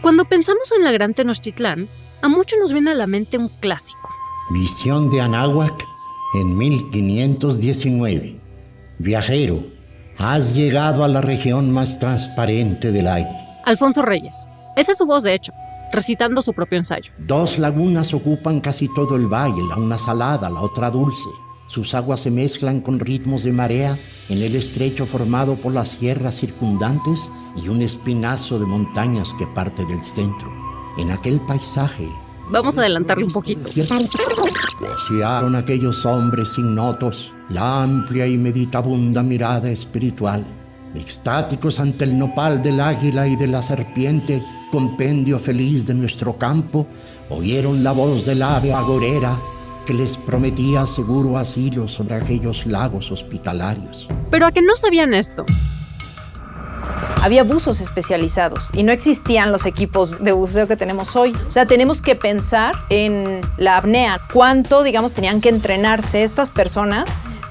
Cuando pensamos en la Gran Tenochtitlán, a muchos nos viene a la mente un clásico. Visión de Anáhuac en 1519. Viajero, has llegado a la región más transparente del aire. Alfonso Reyes. Esa es su voz, de hecho, recitando su propio ensayo. 2 lagunas ocupan casi todo el valle, la una salada, la otra dulce. Sus aguas se mezclan con ritmos de marea en el estrecho formado por las sierras circundantes y un espinazo de montañas que parte del centro. En aquel paisaje... Vamos a adelantarle un poquito. Pasearon aquellos hombres ignotos la amplia y meditabunda mirada espiritual, extáticos ante el nopal del águila y de la serpiente, compendio feliz de nuestro campo, oyeron la voz del ave agorera que les prometía seguro asilo sobre aquellos lagos hospitalarios. Pero a que no sabían esto. Había buzos especializados y no existían los equipos de buceo que tenemos hoy. O sea, tenemos que pensar en la apnea. ¿Cuánto, tenían que entrenarse estas personas?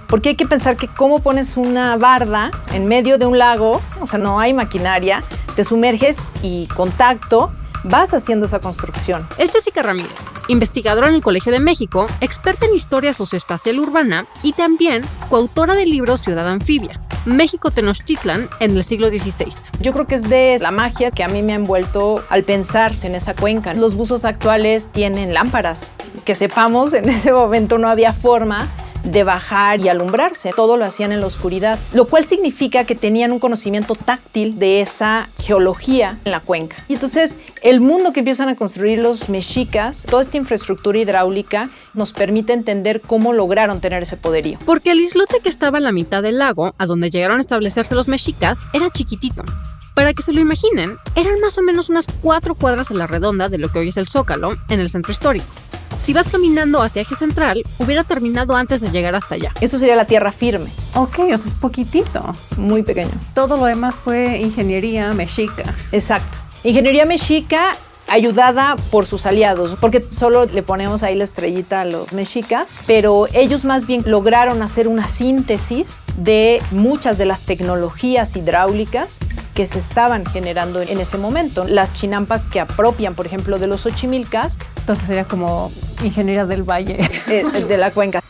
Porque hay que pensar que cómo pones una barda en medio de un lago, o sea, no hay maquinaria, te sumerges y contacto, vas haciendo esa construcción. Es Jessica Ramírez, investigadora en el Colegio de México, experta en historia socioespacial urbana y también coautora del libro Ciudad Anfibia, México Tenochtitlan en el siglo XVI. Yo creo que es de la magia que a mí me ha envuelto al pensar en esa cuenca. Los buzos actuales tienen lámparas. Que sepamos, en ese momento no había forma de bajar y alumbrarse. Todo lo hacían en la oscuridad, lo cual significa que tenían un conocimiento táctil de esa geología en la cuenca. Y entonces, el mundo que empiezan a construir los mexicas, toda esta infraestructura hidráulica, nos permite entender cómo lograron tener ese poderío. Porque el islote que estaba a la mitad del lago, a donde llegaron a establecerse los mexicas, era chiquitito. Para que se lo imaginen, eran más o menos unas 4 cuadras a la redonda de lo que hoy es el Zócalo, en el centro histórico. Si vas caminando hacia Eje Central, hubiera terminado antes de llegar hasta allá. Eso sería la tierra firme. Ok, o sea, es poquitito. Muy pequeño. Todo lo demás fue ingeniería mexica. Exacto. Ingeniería mexica ayudada por sus aliados, porque solo le ponemos ahí la estrellita a los mexicas, pero ellos más bien lograron hacer una síntesis de muchas de las tecnologías hidráulicas que se estaban generando en ese momento. Las chinampas que apropian, por ejemplo, de los xochimilcas. Entonces sería como ingeniería del valle. De la cuenca.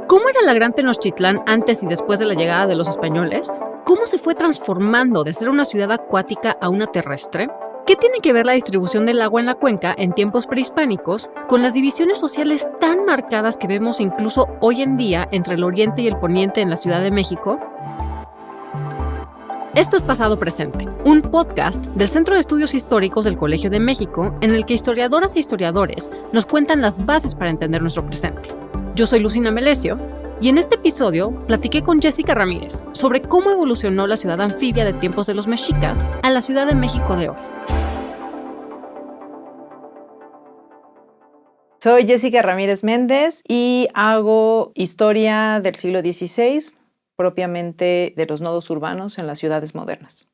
¿Cómo era la Gran Tenochtitlán antes y después de la llegada de los españoles? ¿Cómo se fue transformando de ser una ciudad acuática a una terrestre? ¿Qué tiene que ver la distribución del agua en la cuenca en tiempos prehispánicos con las divisiones sociales tan marcadas que vemos incluso hoy en día entre el oriente y el poniente en la Ciudad de México? Esto es Pasado Presente, un podcast del Centro de Estudios Históricos del Colegio de México en el que historiadoras e historiadores nos cuentan las bases para entender nuestro presente. Yo soy Lucina Melesio y en este episodio platiqué con Jessica Ramírez sobre cómo evolucionó la ciudad anfibia de tiempos de los mexicas a la Ciudad de México de hoy. Soy Jessica Ramírez Méndez y hago historia del siglo XVI, propiamente de los nodos urbanos en las ciudades modernas.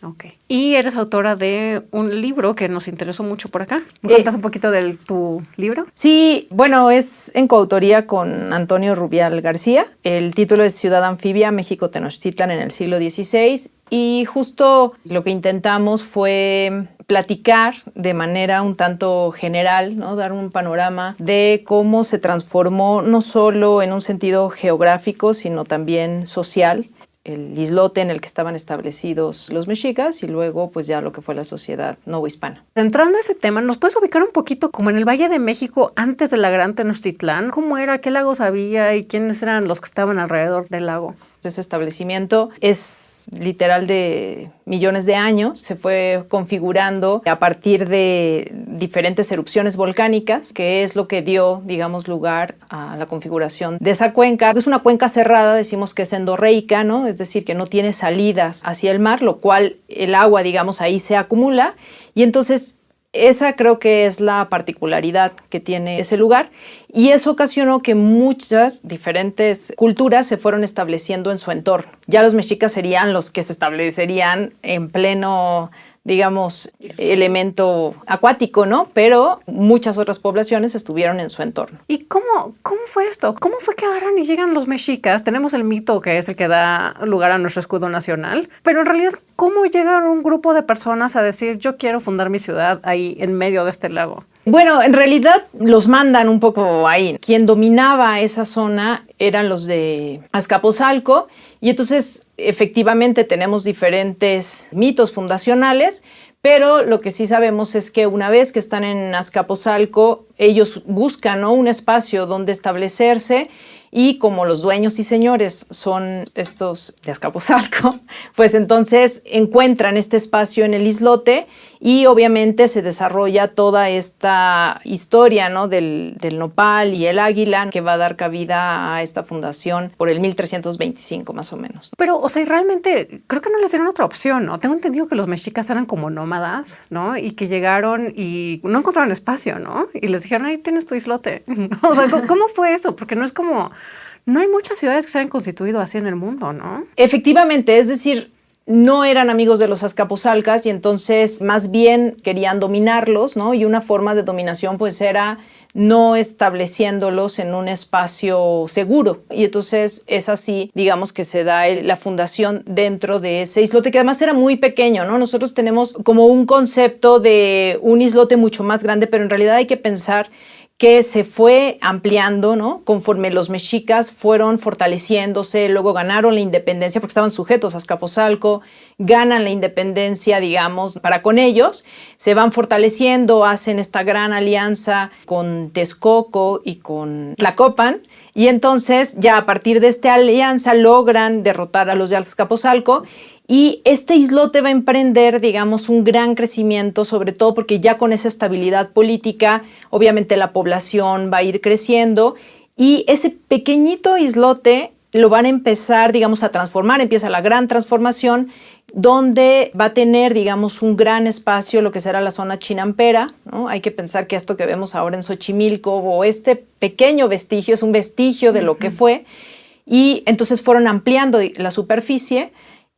Ok. Y eres autora de un libro que nos interesó mucho por acá. ¿Me cuentas un poquito de tu libro? Sí, bueno, es en coautoría con Antonio Rubial García. El título es Ciudad Anfibia, México Tenochtitlan en el siglo XVI. Y justo lo que intentamos fue platicar de manera un tanto general, ¿no? Dar un panorama de cómo se transformó no solo en un sentido geográfico, sino también social, el islote en el que estaban establecidos los mexicas y luego pues ya lo que fue la sociedad novohispana. Entrando a ese tema, ¿nos puedes ubicar un poquito como en el Valle de México antes de la Gran Tenochtitlán? ¿Cómo era? ¿Qué lagos había? ¿Y quiénes eran los que estaban alrededor del lago? Ese establecimiento es literal de millones de años. Se fue configurando a partir de diferentes erupciones volcánicas, que es lo que dio, digamos, lugar a la configuración de esa cuenca. Es una cuenca cerrada, decimos que es endorreica, ¿no? Es decir, que no tiene salidas hacia el mar, lo cual el agua, digamos, ahí se acumula. Y entonces esa creo que es la particularidad que tiene ese lugar y eso ocasionó que muchas diferentes culturas se fueron estableciendo en su entorno. Ya los mexicas serían los que se establecerían en pleno digamos, elemento acuático, ¿no? Pero muchas otras poblaciones estuvieron en su entorno. ¿Y cómo fue esto? ¿Cómo fue que agarran y llegan los mexicas? Tenemos el mito que es el que da lugar a nuestro escudo nacional, pero en realidad, ¿cómo llegaron un grupo de personas a decir yo quiero fundar mi ciudad ahí en medio de este lago? Bueno, en realidad los mandan un poco ahí. Quien dominaba esa zona eran los de Azcapotzalco y entonces efectivamente tenemos diferentes mitos fundacionales, pero lo que sí sabemos es que una vez que están en Azcapotzalco, ellos buscan, ¿no?, un espacio donde establecerse. Y como los dueños y señores son estos de Azcapotzalco, pues entonces encuentran este espacio en el islote y obviamente se desarrolla toda esta historia, ¿no?, del nopal y el águila que va a dar cabida a esta fundación por el 1325 más o menos. Pero, o sea, realmente creo que no les dieron otra opción, ¿no? Tengo entendido que los mexicas eran como nómadas, ¿no? Y que llegaron y no encontraron espacio, ¿no? Y les dijeron, ahí tienes tu islote. O sea, ¿cómo fue eso? Porque no es como... No hay muchas ciudades que se hayan constituido así en el mundo, ¿no? Efectivamente, es decir, no eran amigos de los azcapotzalcas y entonces más bien querían dominarlos, ¿no? Y una forma de dominación pues era no estableciéndolos en un espacio seguro. Y entonces es así, digamos, que se da la fundación dentro de ese islote, que además era muy pequeño, ¿no? Nosotros tenemos como un concepto de un islote mucho más grande, pero en realidad hay que pensar que se fue ampliando, ¿no?, conforme los mexicas fueron fortaleciéndose, luego ganaron la independencia porque estaban sujetos a Azcapotzalco, ganan la independencia, digamos, para con ellos, se van fortaleciendo, hacen esta gran alianza con Texcoco y con Tlacopan, y entonces ya a partir de esta alianza logran derrotar a los de Azcapotzalco. Y este islote va a emprender, digamos, un gran crecimiento, sobre todo porque ya con esa estabilidad política, obviamente la población va a ir creciendo y ese pequeñito islote lo van a empezar, digamos, a transformar, empieza la gran transformación, donde va a tener, digamos, un gran espacio, lo que será la zona chinampera, ¿no? Hay que pensar que esto que vemos ahora en Xochimilco o este pequeño vestigio es un vestigio de lo que fue, y entonces fueron ampliando la superficie,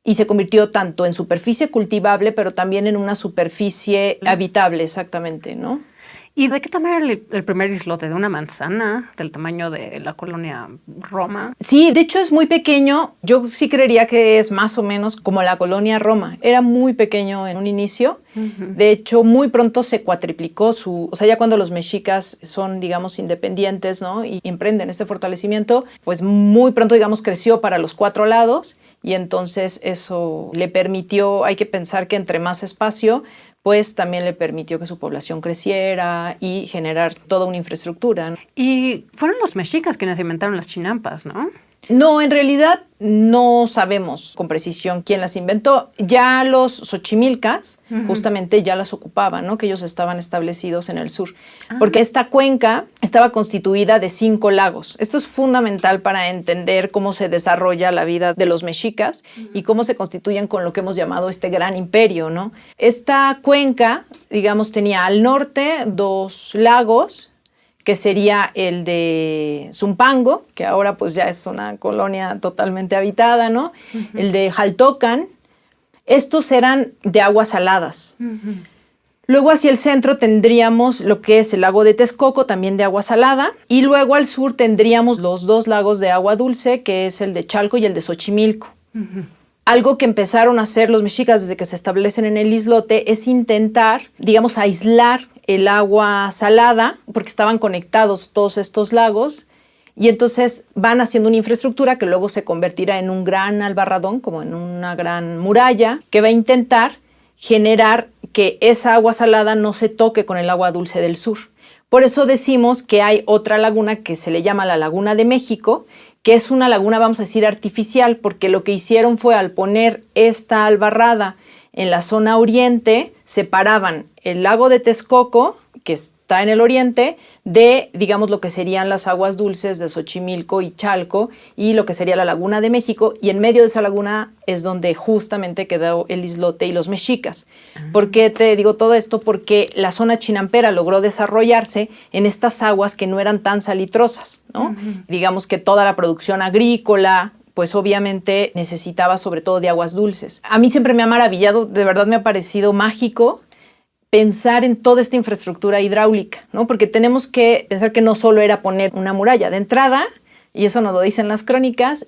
y se convirtió tanto en superficie cultivable, pero también en una superficie habitable, exactamente, ¿no? ¿Y de qué tamaño era el primer islote? ¿De una manzana? ¿Del tamaño de la colonia Roma? Sí, de hecho es muy pequeño. Yo sí creería que es más o menos como la colonia Roma. Era muy pequeño en un inicio. De hecho, muy pronto se cuatriplicó o sea, ya cuando los mexicas son, digamos, independientes, ¿no?, y emprenden este fortalecimiento, pues muy pronto, digamos, creció para los 4 lados y entonces eso le permitió, hay que pensar que entre más espacio, pues también le permitió que su población creciera y generar toda una infraestructura, ¿no? Y fueron los mexicas quienes inventaron las chinampas, ¿no? No, en realidad no sabemos con precisión quién las inventó. Ya los xochimilcas justamente ya las ocupaban, ¿no?, que ellos estaban establecidos en el sur. Porque esta cuenca estaba constituida de 5 lagos. Esto es fundamental para entender cómo se desarrolla la vida de los mexicas y cómo se constituyen con lo que hemos llamado este gran imperio, ¿no? Esta cuenca, digamos, tenía al norte 2 lagos, que sería el de Zumpango, que ahora pues ya es una colonia totalmente habitada, ¿no? El de Jaltocan. Estos eran de aguas saladas. Luego hacia el centro tendríamos lo que es el lago de Texcoco, también de agua salada, y luego al sur tendríamos los 2 lagos de agua dulce, que es el de Chalco y el de Xochimilco. Algo que empezaron a hacer los mexicas desde que se establecen en el islote es intentar, digamos, aislar el agua salada, porque estaban conectados todos estos lagos, y entonces van haciendo una infraestructura que luego se convertirá en un gran albarradón, como en una gran muralla, que va a intentar generar que esa agua salada no se toque con el agua dulce del sur. Por eso decimos que hay otra laguna que se le llama la Laguna de México, que es una laguna, vamos a decir, artificial, porque lo que hicieron fue, al poner esta albarrada en la zona oriente, separaban el lago de Texcoco, que está en el oriente, de, digamos, lo que serían las aguas dulces de Xochimilco y Chalco, y lo que sería la Laguna de México, y en medio de esa laguna es donde justamente quedó el islote y los mexicas. ¿Por qué te digo todo esto? Porque la zona chinampera logró desarrollarse en estas aguas que no eran tan salitrosas, ¿no? Digamos que toda la producción agrícola pues obviamente necesitaba sobre todo de aguas dulces. A mí siempre me ha maravillado, de verdad me ha parecido mágico pensar en toda esta infraestructura hidráulica, ¿no? Porque tenemos que pensar que no solo era poner una muralla. De entrada, y eso nos lo dicen las crónicas,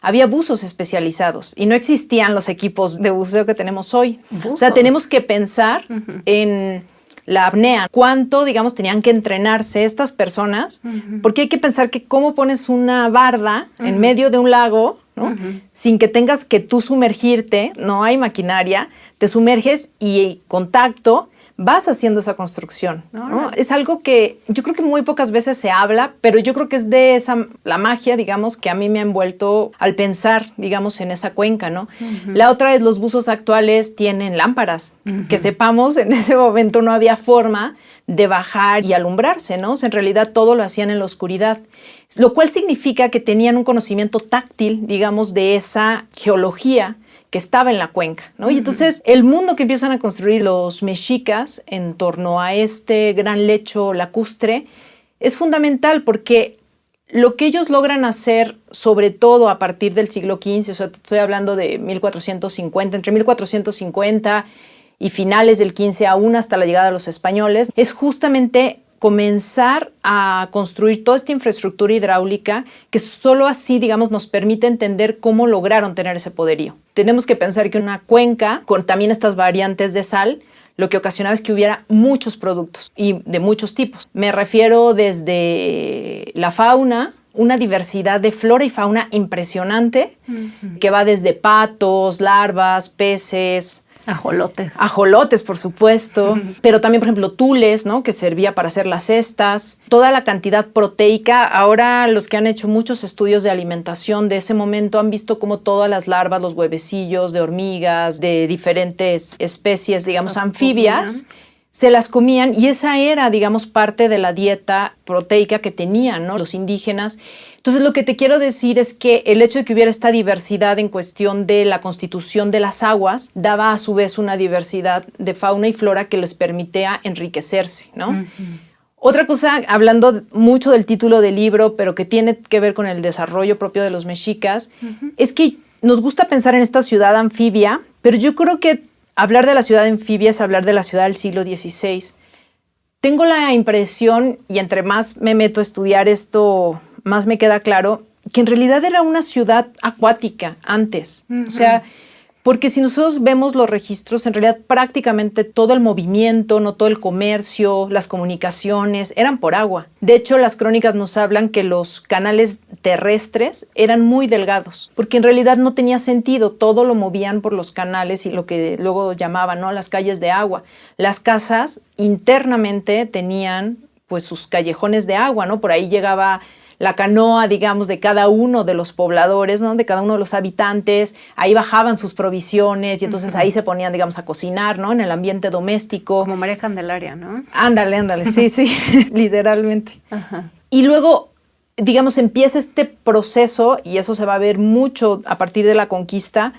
había buzos especializados y no existían los equipos de buceo que tenemos hoy. ¿Buzos? O sea, tenemos que pensar en la apnea, cuánto, digamos, tenían que entrenarse estas personas, porque hay que pensar que cómo pones una barda en medio de un lago, ¿no? Sin que tengas que tú sumergirte, no hay maquinaria, te sumerges y contacto, vas haciendo esa construcción, ¿no? Es algo que yo creo que muy pocas veces se habla, pero yo creo que es de la magia, digamos, que a mí me ha envuelto al pensar, digamos, en esa cuenca, ¿no? La otra es los buzos actuales tienen lámparas, que sepamos, en ese momento no había forma de bajar y alumbrarse, ¿no? O sea, en realidad todo lo hacían en la oscuridad, lo cual significa que tenían un conocimiento táctil, digamos, de esa geología que estaba en la cuenca, ¿no? Y entonces el mundo que empiezan a construir los mexicas en torno a este gran lecho lacustre es fundamental porque lo que ellos logran hacer, sobre todo a partir del siglo XV, o sea, te estoy hablando de 1450, entre 1450 y finales del XV aún hasta la llegada de los españoles, es justamente comenzar a construir toda esta infraestructura hidráulica que solo así, digamos, nos permite entender cómo lograron tener ese poderío. Tenemos que pensar que una cuenca con también estas variantes de sal lo que ocasionaba es que hubiera muchos productos y de muchos tipos. Me refiero desde la fauna, una diversidad de flora y fauna impresionante que va desde patos, larvas, peces, ajolotes, por supuesto, pero también, por ejemplo, tules, ¿no? Que servía para hacer las cestas, toda la cantidad proteica. Ahora los que han hecho muchos estudios de alimentación de ese momento han visto cómo todas las larvas, los huevecillos de hormigas, de diferentes especies, digamos, anfibias, se las comían y esa era, digamos, parte de la dieta proteica que tenían, ¿no? Los indígenas. Entonces, lo que te quiero decir es que el hecho de que hubiera esta diversidad en cuestión de la constitución de las aguas daba a su vez una diversidad de fauna y flora que les permitía enriquecerse, ¿no? Otra cosa, hablando mucho del título del libro, pero que tiene que ver con el desarrollo propio de los mexicas, es que nos gusta pensar en esta ciudad anfibia, pero yo creo que hablar de la ciudad anfibia es hablar de la ciudad del siglo XVI. Tengo la impresión, y entre más me meto a estudiar esto, más me queda claro, que en realidad era una ciudad acuática antes. O sea, porque si nosotros vemos los registros, en realidad prácticamente todo el movimiento, no todo el comercio, las comunicaciones, eran por agua. De hecho, las crónicas nos hablan que los canales terrestres eran muy delgados, porque en realidad no tenía sentido, todo lo movían por los canales y lo que luego llamaban, ¿no?, las calles de agua. Las casas internamente tenían pues sus callejones de agua, ¿no? Por ahí llegaba la canoa, digamos, de cada uno de los pobladores, ¿no? De cada uno de los habitantes. Ahí bajaban sus provisiones y entonces ahí se ponían, digamos, a cocinar, ¿no? En el ambiente doméstico. Como María Candelaria, ¿no? Ándale, sí, literalmente. Y luego, digamos, empieza este proceso, y eso se va a ver mucho a partir de la conquista,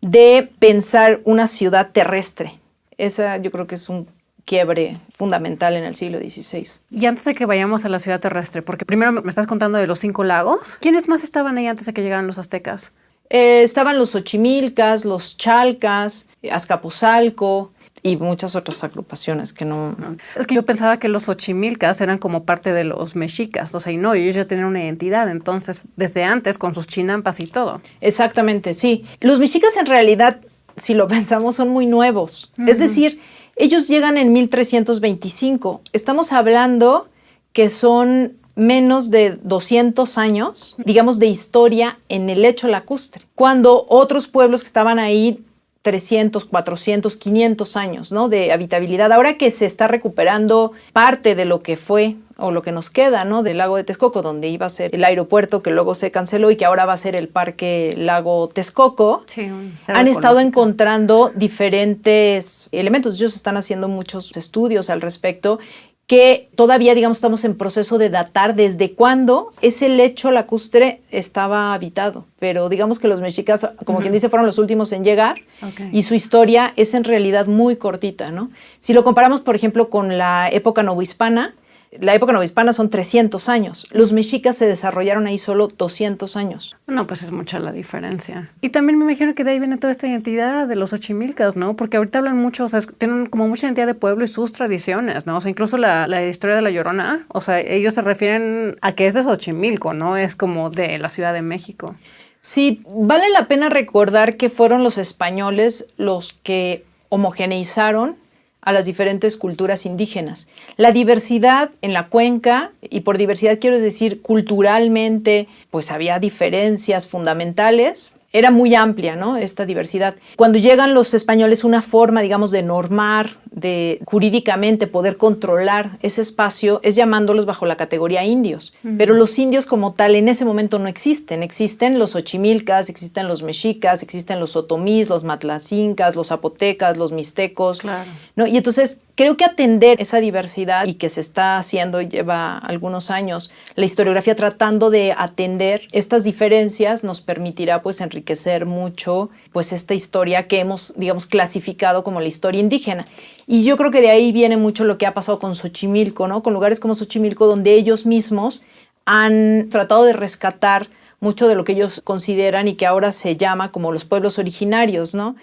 de pensar una ciudad terrestre. Esa yo creo que es un quiebre fundamental en el siglo XVI. Y antes de que vayamos a la ciudad terrestre, porque primero me estás contando de los 5 lagos, ¿quiénes más estaban ahí antes de que llegaran los aztecas? Estaban los Xochimilcas, los Chalcas, Azcapotzalco y muchas otras agrupaciones que no... Es que yo pensaba que los Xochimilcas eran como parte de los mexicas, o sea, y no, ellos ya tenían una identidad, entonces, desde antes, con sus chinampas y todo. Exactamente, sí. Los mexicas en realidad, si lo pensamos, son muy nuevos. Es decir, ellos llegan en 1325. Estamos hablando que son menos de 200 años, digamos, de historia en el lecho lacustre, cuando otros pueblos que estaban ahí 300, 400, 500 años, ¿no?, de habitabilidad. Ahora que se está recuperando parte de lo que fue o lo que nos queda, ¿no?, del lago de Texcoco, donde iba a ser el aeropuerto que luego se canceló y que ahora va a ser el Parque Lago Texcoco, sí, han estado encontrando diferentes elementos. Ellos están haciendo muchos estudios al respecto que todavía, digamos, estamos en proceso de datar desde cuándo ese lecho lacustre estaba habitado. Pero digamos que los mexicas, como quien dice, fueron los últimos en llegar, y su historia es en realidad muy cortita, ¿no? Si lo comparamos, por ejemplo, con la época novohispana, La época novohispana son 300 años. Los mexicas se desarrollaron ahí solo 200 años. No, pues es mucha la diferencia. Y también me imagino que de ahí viene toda esta identidad de los Xochimilcas, ¿no? Porque ahorita hablan mucho, o sea, tienen como mucha identidad de pueblo y sus tradiciones, ¿no? O sea, incluso la historia de La Llorona, o sea, ellos se refieren a que es de Xochimilco, ¿no? Es como de la Ciudad de México. Sí, vale la pena recordar que fueron los españoles los que homogeneizaron a las diferentes culturas indígenas. La diversidad en la cuenca, y por diversidad quiero decir culturalmente, pues había diferencias fundamentales. Era muy amplia, ¿no? Esta diversidad. Cuando llegan los españoles, una forma, digamos, de normar, de jurídicamente poder controlar ese espacio es llamándolos bajo la categoría indios. Pero los indios como tal en ese momento no existen. Existen los xochimilcas, existen los mexicas, existen los otomís, los matlacincas, los zapotecas, los mixtecos. Claro. ¿No? Y entonces creo que atender esa diversidad y que se está haciendo, lleva algunos años, la historiografía tratando de atender estas diferencias nos permitirá pues enriquecer mucho pues esta historia que hemos, digamos, clasificado como la historia indígena. Y yo creo que de ahí viene mucho lo que ha pasado con Xochimilco, ¿no? Con lugares como Xochimilco donde ellos mismos han tratado de rescatar mucho de lo que ellos consideran y que ahora se llama como los pueblos originarios, ¿no?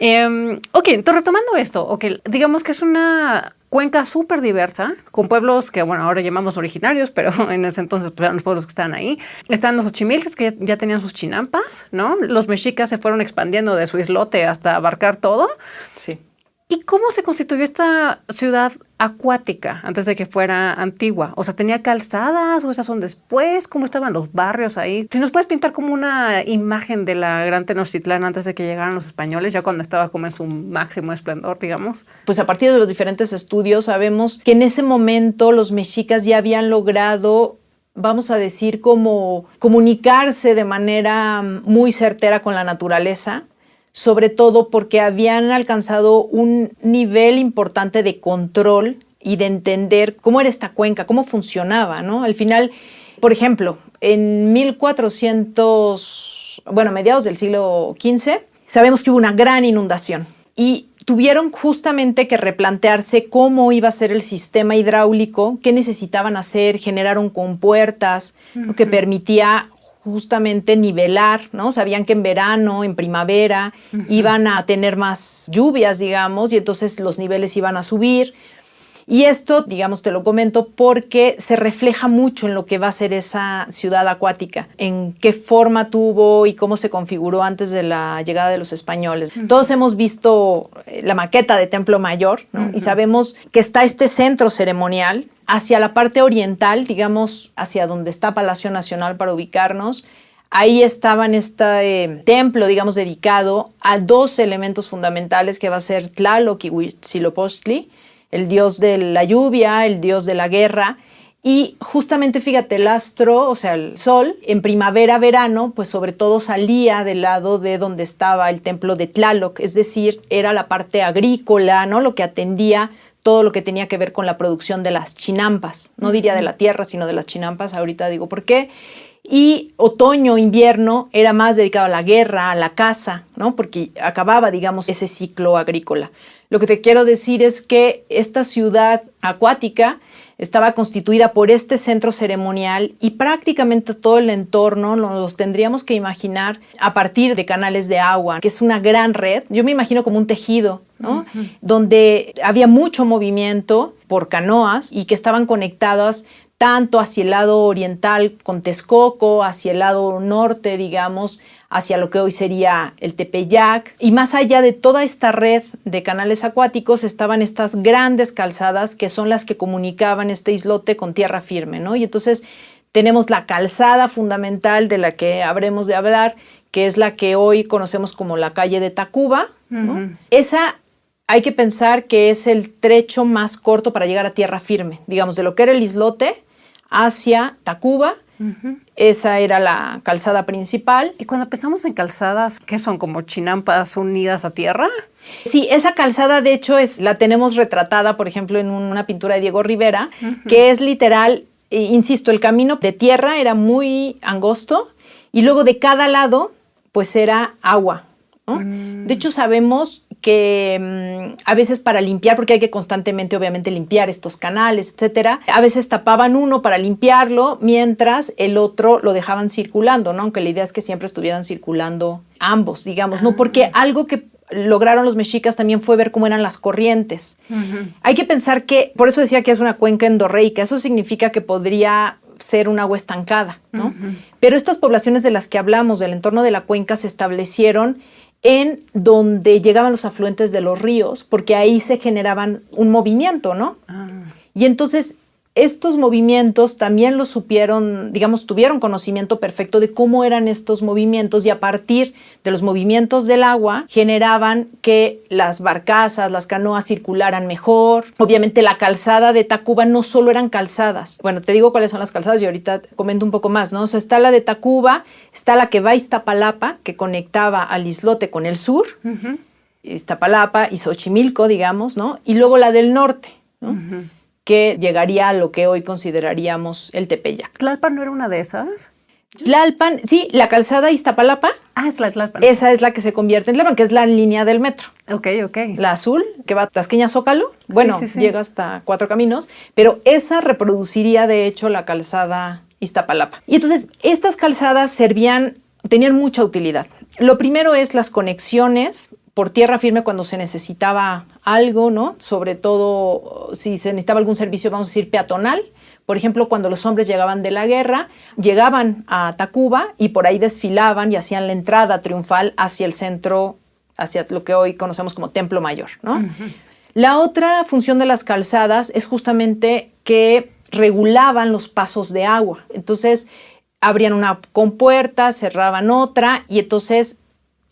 Ok, entonces retomando esto, okay, digamos que es una cuenca súper diversa, con pueblos que, bueno, ahora llamamos originarios, pero en ese entonces pues, eran los pueblos que estaban ahí. Están los xochimilcas que ya tenían sus chinampas, ¿no? Los mexicas se fueron expandiendo de su islote hasta abarcar todo. Sí. ¿Y cómo se constituyó esta ciudad acuática antes de que fuera antigua? O sea, ¿tenía calzadas o esas son después? ¿Cómo estaban los barrios ahí? Si nos puedes pintar como una imagen de la Gran Tenochtitlán antes de que llegaran los españoles, ya cuando estaba como en su máximo esplendor, digamos. Pues a partir de los diferentes estudios sabemos que en ese momento los mexicas ya habían logrado, vamos a decir, como comunicarse de manera muy certera con la naturaleza, sobre todo porque habían alcanzado un nivel importante de control y de entender cómo era esta cuenca, cómo funcionaba, ¿no? Al final, por ejemplo, en 1400, mediados del siglo XV, sabemos que hubo una gran inundación y tuvieron justamente que replantearse cómo iba a ser el sistema hidráulico, qué necesitaban hacer, generaron compuertas, lo que permitía justamente nivelar, ¿no? Sabían que en verano, en primavera, iban a tener más lluvias, digamos, y entonces los niveles iban a subir. Y esto, digamos, te lo comento porque se refleja mucho en lo que va a ser esa ciudad acuática, en qué forma tuvo y cómo se configuró antes de la llegada de los españoles. Todos hemos visto la maqueta de Templo Mayor, ¿no? Y sabemos que está este centro ceremonial hacia la parte oriental, digamos, hacia donde está Palacio Nacional para ubicarnos. Ahí estaba en este templo, digamos, dedicado a dos elementos fundamentales que va a ser Tlaloc y Huitzilopochtli, el dios de la lluvia, el dios de la guerra. Y justamente, fíjate, el astro, o sea, el sol, en primavera, verano, pues sobre todo salía del lado de donde estaba el templo de Tlaloc, es decir, era la parte agrícola, ¿no? Lo que atendía todo lo que tenía que ver con la producción de las chinampas. No diría de la tierra, sino de las chinampas. Ahorita digo por qué. Y otoño, invierno era más dedicado a la guerra, a la caza, ¿no? Porque acababa, digamos, ese ciclo agrícola. Lo que te quiero decir es que esta ciudad acuática estaba constituida por este centro ceremonial y prácticamente todo el entorno nos los tendríamos que imaginar a partir de canales de agua, que es una gran red. Yo me imagino como un tejido, ¿no? Donde había mucho movimiento por canoas y que estaban conectadas tanto hacia el lado oriental con Texcoco, hacia el lado norte, digamos, hacia lo que hoy sería el Tepeyac. Y más allá de toda esta red de canales acuáticos estaban estas grandes calzadas que son las que comunicaban este islote con tierra firme, ¿no? Y entonces tenemos la calzada fundamental de la que habremos de hablar, que es la que hoy conocemos como la calle de Tacuba, ¿no? Esa hay que pensar que es el trecho más corto para llegar a tierra firme, digamos, de lo que era el islote hacia Tacuba. Esa era la calzada principal. Y cuando pensamos en calzadas, ¿qué son? ¿Como chinampas unidas a tierra? Sí, esa calzada de hecho la tenemos retratada, por ejemplo, en una pintura de Diego Rivera, que es literal, insisto, el camino de tierra era muy angosto y luego de cada lado pues era agua, ¿no? De hecho sabemos que a veces para limpiar, porque hay que constantemente obviamente limpiar estos canales, etcétera, a veces tapaban uno para limpiarlo mientras el otro lo dejaban circulando, ¿no? Aunque la idea es que siempre estuvieran circulando ambos, digamos, ¿no? Porque algo que lograron los mexicas también fue ver cómo eran las corrientes. Hay que pensar que, por eso decía que es una cuenca endorreica, eso significa que podría ser un agua estancada, ¿no? Pero estas poblaciones de las que hablamos, del entorno de la cuenca, se establecieron en donde llegaban los afluentes de los ríos, porque ahí se generaban un movimiento, ¿no? Y entonces estos movimientos también los supieron, digamos, tuvieron conocimiento perfecto de cómo eran estos movimientos y a partir de los movimientos del agua generaban que las barcazas, las canoas circularan mejor. Obviamente la calzada de Tacuba no solo eran calzadas. Bueno, te digo cuáles son las calzadas y ahorita comento un poco más, ¿no? O sea, está la de Tacuba, está la que va a Iztapalapa, que conectaba al islote con el sur, Iztapalapa y Xochimilco, digamos, ¿no? Y luego la del norte, ¿no? Que llegaría a lo que hoy consideraríamos el Tepeyac. ¿Tlalpan no era una de esas? Tlalpan, sí, la calzada Iztapalapa. Es la Tlalpan. Esa es la que se convierte en Tlalpan, que es la línea del metro. Ok. La azul, que va a Tasqueña Zócalo, bueno, sí. llega hasta Cuatro Caminos, pero esa reproduciría de hecho la calzada Iztapalapa. Y entonces estas calzadas tenían mucha utilidad. Lo primero es las conexiones por tierra firme cuando se necesitaba algo, ¿no? Sobre todo si se necesitaba algún servicio, vamos a decir, peatonal. Por ejemplo, cuando los hombres llegaban de la guerra, llegaban a Tacuba y por ahí desfilaban y hacían la entrada triunfal hacia el centro, hacia lo que hoy conocemos como Templo Mayor, ¿no? La otra función de las calzadas es justamente que regulaban los pasos de agua. Entonces, abrían una compuerta, cerraban otra y entonces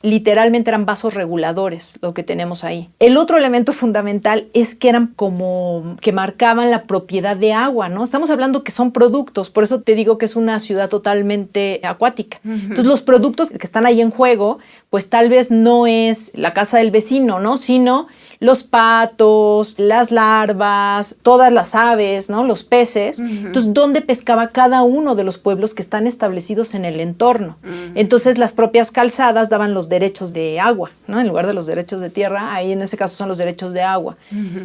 literalmente eran vasos reguladores lo que tenemos ahí. El otro elemento fundamental es que eran como que marcaban la propiedad de agua, ¿no? Estamos hablando que son productos, por eso te digo que es una ciudad totalmente acuática. Entonces los productos que están ahí en juego, pues tal vez no es la casa del vecino, ¿no? Sino los patos, las larvas, todas las aves, ¿no? Los peces. Entonces, ¿dónde pescaba cada uno de los pueblos que están establecidos en el entorno? Entonces, las propias calzadas daban los derechos de agua, ¿no? En lugar de los derechos de tierra, ahí en ese caso son los derechos de agua.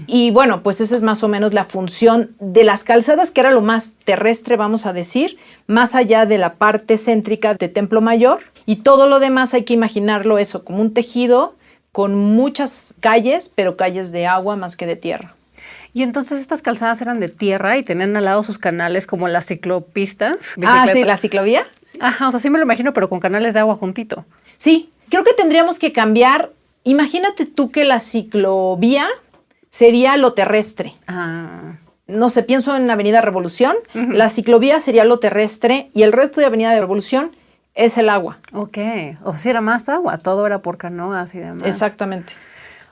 Y bueno, pues esa es más o menos la función de las calzadas, que era lo más terrestre, vamos a decir, más allá de la parte céntrica de Templo Mayor. Y todo lo demás hay que imaginarlo eso, como un tejido con muchas calles, pero calles de agua más que de tierra. Y entonces estas calzadas eran de tierra y tenían al lado sus canales como las ciclopistas. Sí, la ciclovía. Ajá, o sea, sí me lo imagino, pero con canales de agua juntito. Sí, creo que tendríamos que cambiar. Imagínate tú que la ciclovía sería lo terrestre. No sé, pienso en Avenida Revolución. La ciclovía sería lo terrestre y el resto de Avenida de Revolución es el agua. Ok, o sea, si era más agua, todo era por canoas y demás. Exactamente.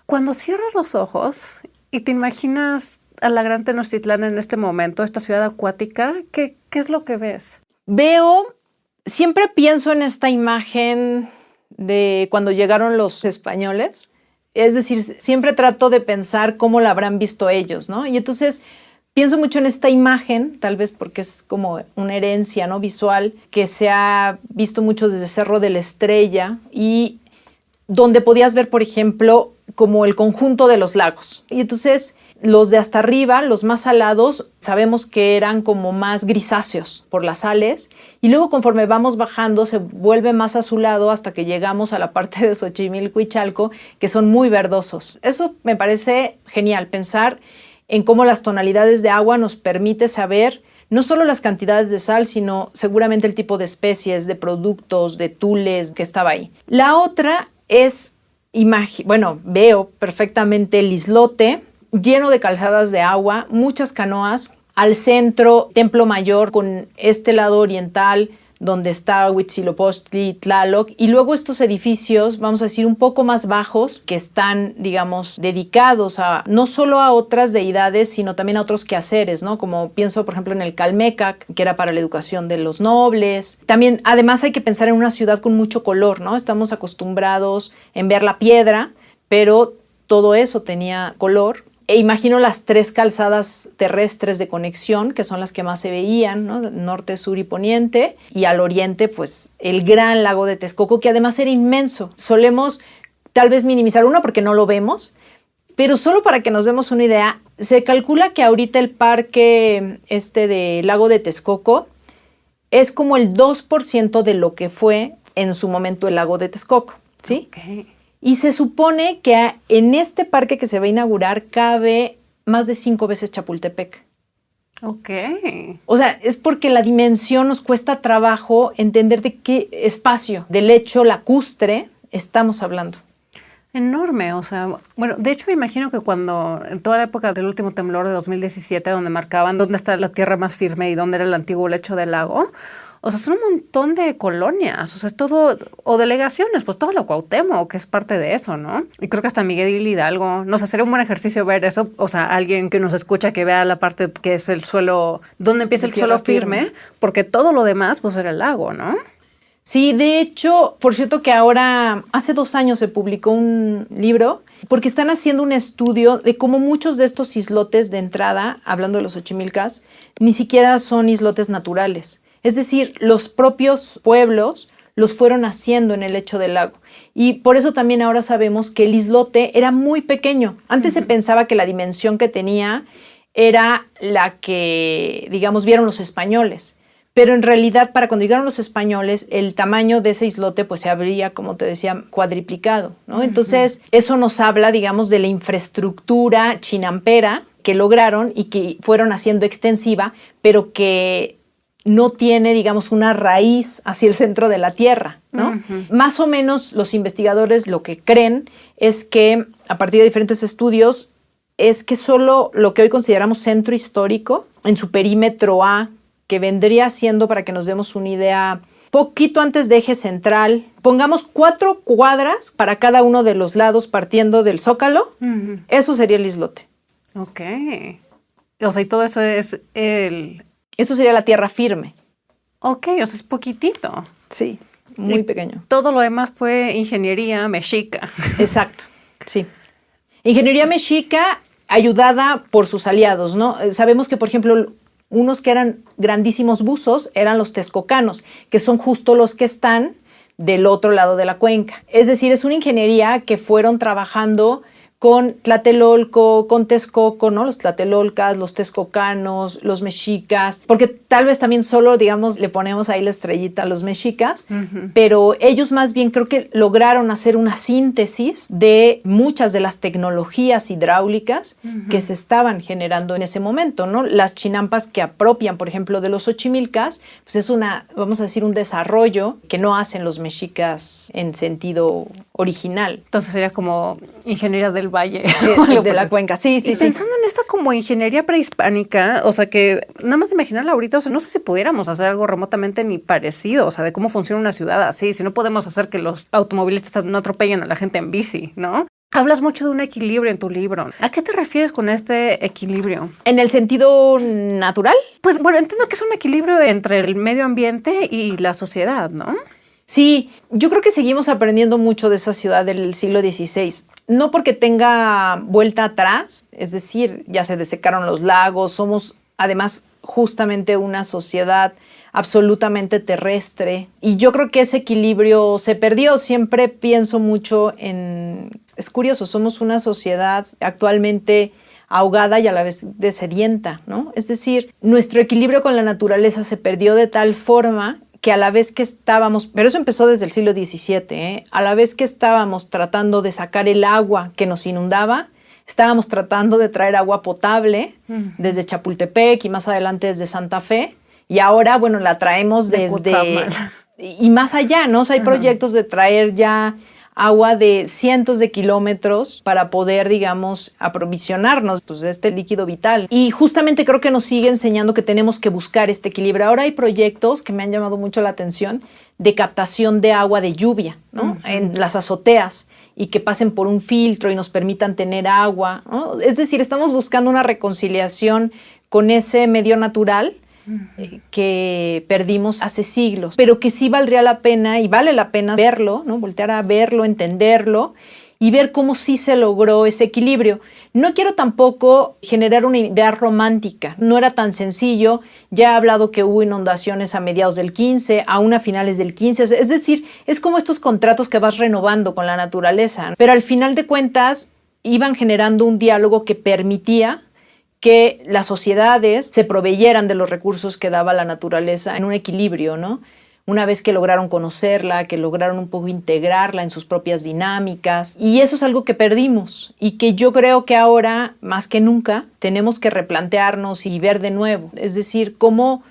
Cuando cierras los ojos y te imaginas a la Gran Tenochtitlán en este momento, esta ciudad acuática, ¿qué es lo que ves? Siempre pienso en esta imagen de cuando llegaron los españoles. Es decir, siempre trato de pensar cómo la habrán visto ellos, ¿no? Y entonces pienso mucho en esta imagen, tal vez porque es como una herencia, ¿no? Visual, que se ha visto mucho desde Cerro de la Estrella y donde podías ver, por ejemplo, como el conjunto de los lagos. Y entonces los de hasta arriba, los más salados, sabemos que eran como más grisáceos por las sales y luego conforme vamos bajando se vuelve más azulado hasta que llegamos a la parte de Xochimilco y Chalco, que son muy verdosos. Eso me parece genial, pensar en cómo las tonalidades de agua nos permite saber no solo las cantidades de sal, sino seguramente el tipo de especies, de productos, de tules que estaba ahí. La otra es, veo perfectamente el islote lleno de calzadas de agua, muchas canoas, al centro Templo Mayor con este lado oriental donde está Huitzilopochtli, Tlaloc, y luego estos edificios, vamos a decir, un poco más bajos, que están, digamos, dedicados a no solo a otras deidades, sino también a otros quehaceres, ¿no? Como pienso, por ejemplo, en el Calmecac, que era para la educación de los nobles. También, además, hay que pensar en una ciudad con mucho color, ¿no? Estamos acostumbrados en ver la piedra, pero todo eso tenía color. E imagino las 3 calzadas terrestres de conexión, que son las que más se veían, ¿no? Norte, sur y poniente. Y al oriente, pues, el gran lago de Texcoco, que además era inmenso. Solemos tal vez minimizar uno porque no lo vemos, pero solo para que nos demos una idea, se calcula que ahorita el parque del lago de Texcoco es como el 2% de lo que fue en su momento el lago de Texcoco, ¿sí? Okay. Y se supone que en este parque que se va a inaugurar cabe más de 5 veces Chapultepec. Ok. O sea, es porque la dimensión nos cuesta trabajo entender de qué espacio del lecho lacustre estamos hablando. Enorme, o sea, bueno, de hecho me imagino que cuando, en toda la época del último temblor de 2017, donde marcaban dónde está la tierra más firme y dónde era el antiguo lecho del lago, o sea, son un montón de colonias, o sea, es todo, o delegaciones, pues todo lo Cuauhtémoc, que es parte de eso, ¿no? Y creo que hasta Miguel Hidalgo, no sé, sería un buen ejercicio ver eso, o sea, alguien que nos escucha que vea la parte que es el suelo, donde empieza el suelo firme, porque todo lo demás, pues era el lago, ¿no? Sí, de hecho, por cierto que ahora, hace 2 años se publicó un libro, porque están haciendo un estudio de cómo muchos de estos islotes de entrada, hablando de los Xochimilcas, ni siquiera son islotes naturales. Es decir, los propios pueblos los fueron haciendo en el lecho del lago. Y por eso también ahora sabemos que el islote era muy pequeño. Antes se pensaba que la dimensión que tenía era la que, digamos, vieron los españoles. Pero en realidad, para cuando llegaron los españoles, el tamaño de ese islote pues se habría, como te decía, cuadriplicado, ¿no? Entonces, eso nos habla, digamos, de la infraestructura chinampera que lograron y que fueron haciendo extensiva, pero que no tiene, digamos, una raíz hacia el centro de la Tierra, ¿no? Más o menos los investigadores lo que creen es que, a partir de diferentes estudios, es que solo lo que hoy consideramos centro histórico, en su perímetro A, que vendría siendo, para que nos demos una idea, poquito antes de eje central, pongamos 4 cuadras para cada uno de los lados partiendo del Zócalo, eso sería el islote. Ok. O sea, y todo eso es el... Eso sería la tierra firme. Ok, o sea, es poquitito. Sí, muy pequeño. Todo lo demás fue ingeniería mexica. Exacto, sí. Ingeniería mexica ayudada por sus aliados, ¿no? Sabemos que, por ejemplo, unos que eran grandísimos buzos eran los texcocanos, que son justo los que están del otro lado de la cuenca. Es decir, es una ingeniería que fueron trabajando con Tlatelolco, con Texcoco, ¿no? Los tlatelolcas, los texcocanos, los mexicas, porque tal vez también solo, digamos, le ponemos ahí la estrellita a los mexicas, pero ellos más bien creo que lograron hacer una síntesis de muchas de las tecnologías hidráulicas que se estaban generando en ese momento, ¿no? Las chinampas que apropian, por ejemplo, de los Xochimilcas, pues es una, vamos a decir, un desarrollo que no hacen los mexicas en sentido original. Entonces sería como ingeniería del valle. De la cuenca, sí, sí, y pensando en esta como ingeniería prehispánica, o sea que nada más imaginarla ahorita, o sea, no sé si pudiéramos hacer algo remotamente ni parecido, o sea, de cómo funciona una ciudad así, si no podemos hacer que los automovilistas no atropellen a la gente en bici, ¿no? Hablas mucho de un equilibrio en tu libro. ¿A qué te refieres con este equilibrio? ¿En el sentido natural? Pues bueno, entiendo que es un equilibrio entre el medio ambiente y la sociedad, ¿no? Sí, yo creo que seguimos aprendiendo mucho de esa ciudad del siglo XVI. No porque tenga vuelta atrás, es decir, ya se desecaron los lagos, somos además justamente una sociedad absolutamente terrestre. Y yo creo que ese equilibrio se perdió. Siempre pienso mucho en... Es curioso, somos una sociedad actualmente ahogada y a la vez sedienta, ¿no? Es decir, nuestro equilibrio con la naturaleza se perdió de tal forma que a la vez que estábamos, pero eso empezó desde el siglo XVII, a la vez que estábamos tratando de sacar el agua que nos inundaba, estábamos tratando de traer agua potable desde Chapultepec y más adelante desde Santa Fe, y ahora, bueno, la traemos desde... Y más allá, ¿no? O sea, hay proyectos de traer ya agua de cientos de kilómetros para poder, digamos, aprovisionarnos pues, de este líquido vital. Y justamente creo que nos sigue enseñando que tenemos que buscar este equilibrio. Ahora hay proyectos que me han llamado mucho la atención de captación de agua de lluvia, ¿no? En las azoteas y que pasen por un filtro y nos permitan tener agua, ¿no? Es decir, estamos buscando una reconciliación con ese medio natural que perdimos hace siglos, pero que sí valdría la pena y vale la pena verlo, ¿no? Voltear a verlo, entenderlo y ver cómo sí se logró ese equilibrio. No quiero tampoco generar una idea romántica, no era tan sencillo. Ya he hablado que hubo inundaciones a mediados del 15, aún a finales del 15, es decir, es como estos contratos que vas renovando con la naturaleza, pero al final de cuentas iban generando un diálogo que permitía que las sociedades se proveyeran de los recursos que daba la naturaleza en un equilibrio, ¿no? Una vez que lograron conocerla, que lograron un poco integrarla en sus propias dinámicas. Y eso es algo que perdimos y que yo creo que ahora, más que nunca, tenemos que replantearnos y ver de nuevo. Es decir, cómo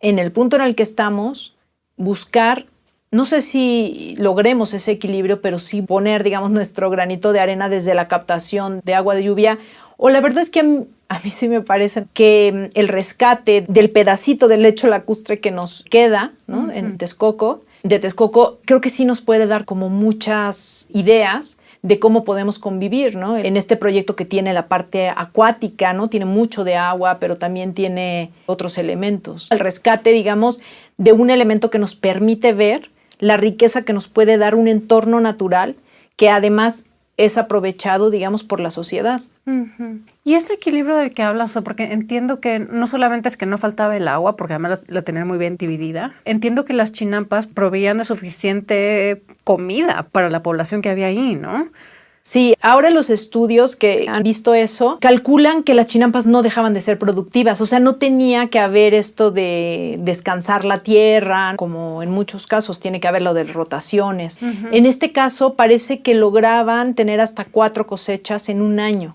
en el punto en el que estamos, buscar, no sé si logremos ese equilibrio, pero sí poner, digamos, nuestro granito de arena desde la captación de agua de lluvia. O la verdad es que a mí sí me parece que el rescate del pedacito del lecho lacustre que nos queda, ¿no? En Texcoco, de Texcoco, creo que sí nos puede dar como muchas ideas de cómo podemos convivir, ¿no? En este proyecto que tiene la parte acuática, ¿no? Tiene mucho de agua, pero también tiene otros elementos. El rescate, digamos, de un elemento que nos permite ver la riqueza que nos puede dar un entorno natural que además es aprovechado, digamos, por la sociedad. Y este equilibrio del que hablas, porque entiendo que no solamente es que no faltaba el agua, porque además la tenían muy bien dividida, entiendo que las chinampas proveían de suficiente comida para la población que había ahí, ¿no? Sí, ahora los estudios que han visto eso calculan que las chinampas no dejaban de ser productivas, o sea, no tenía que haber esto de descansar la tierra, como en muchos casos tiene que haber lo de rotaciones. En este caso parece que lograban tener hasta 4 cosechas en un año.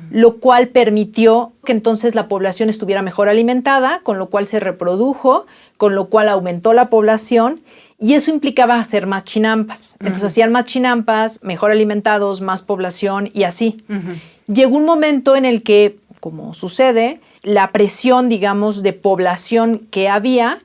Lo cual permitió que entonces la población estuviera mejor alimentada, con lo cual se reprodujo, con lo cual aumentó la población y eso implicaba hacer más chinampas. Entonces hacían más chinampas, mejor alimentados, más población y así. Llegó un momento en el que, como sucede, la presión, digamos, de población que había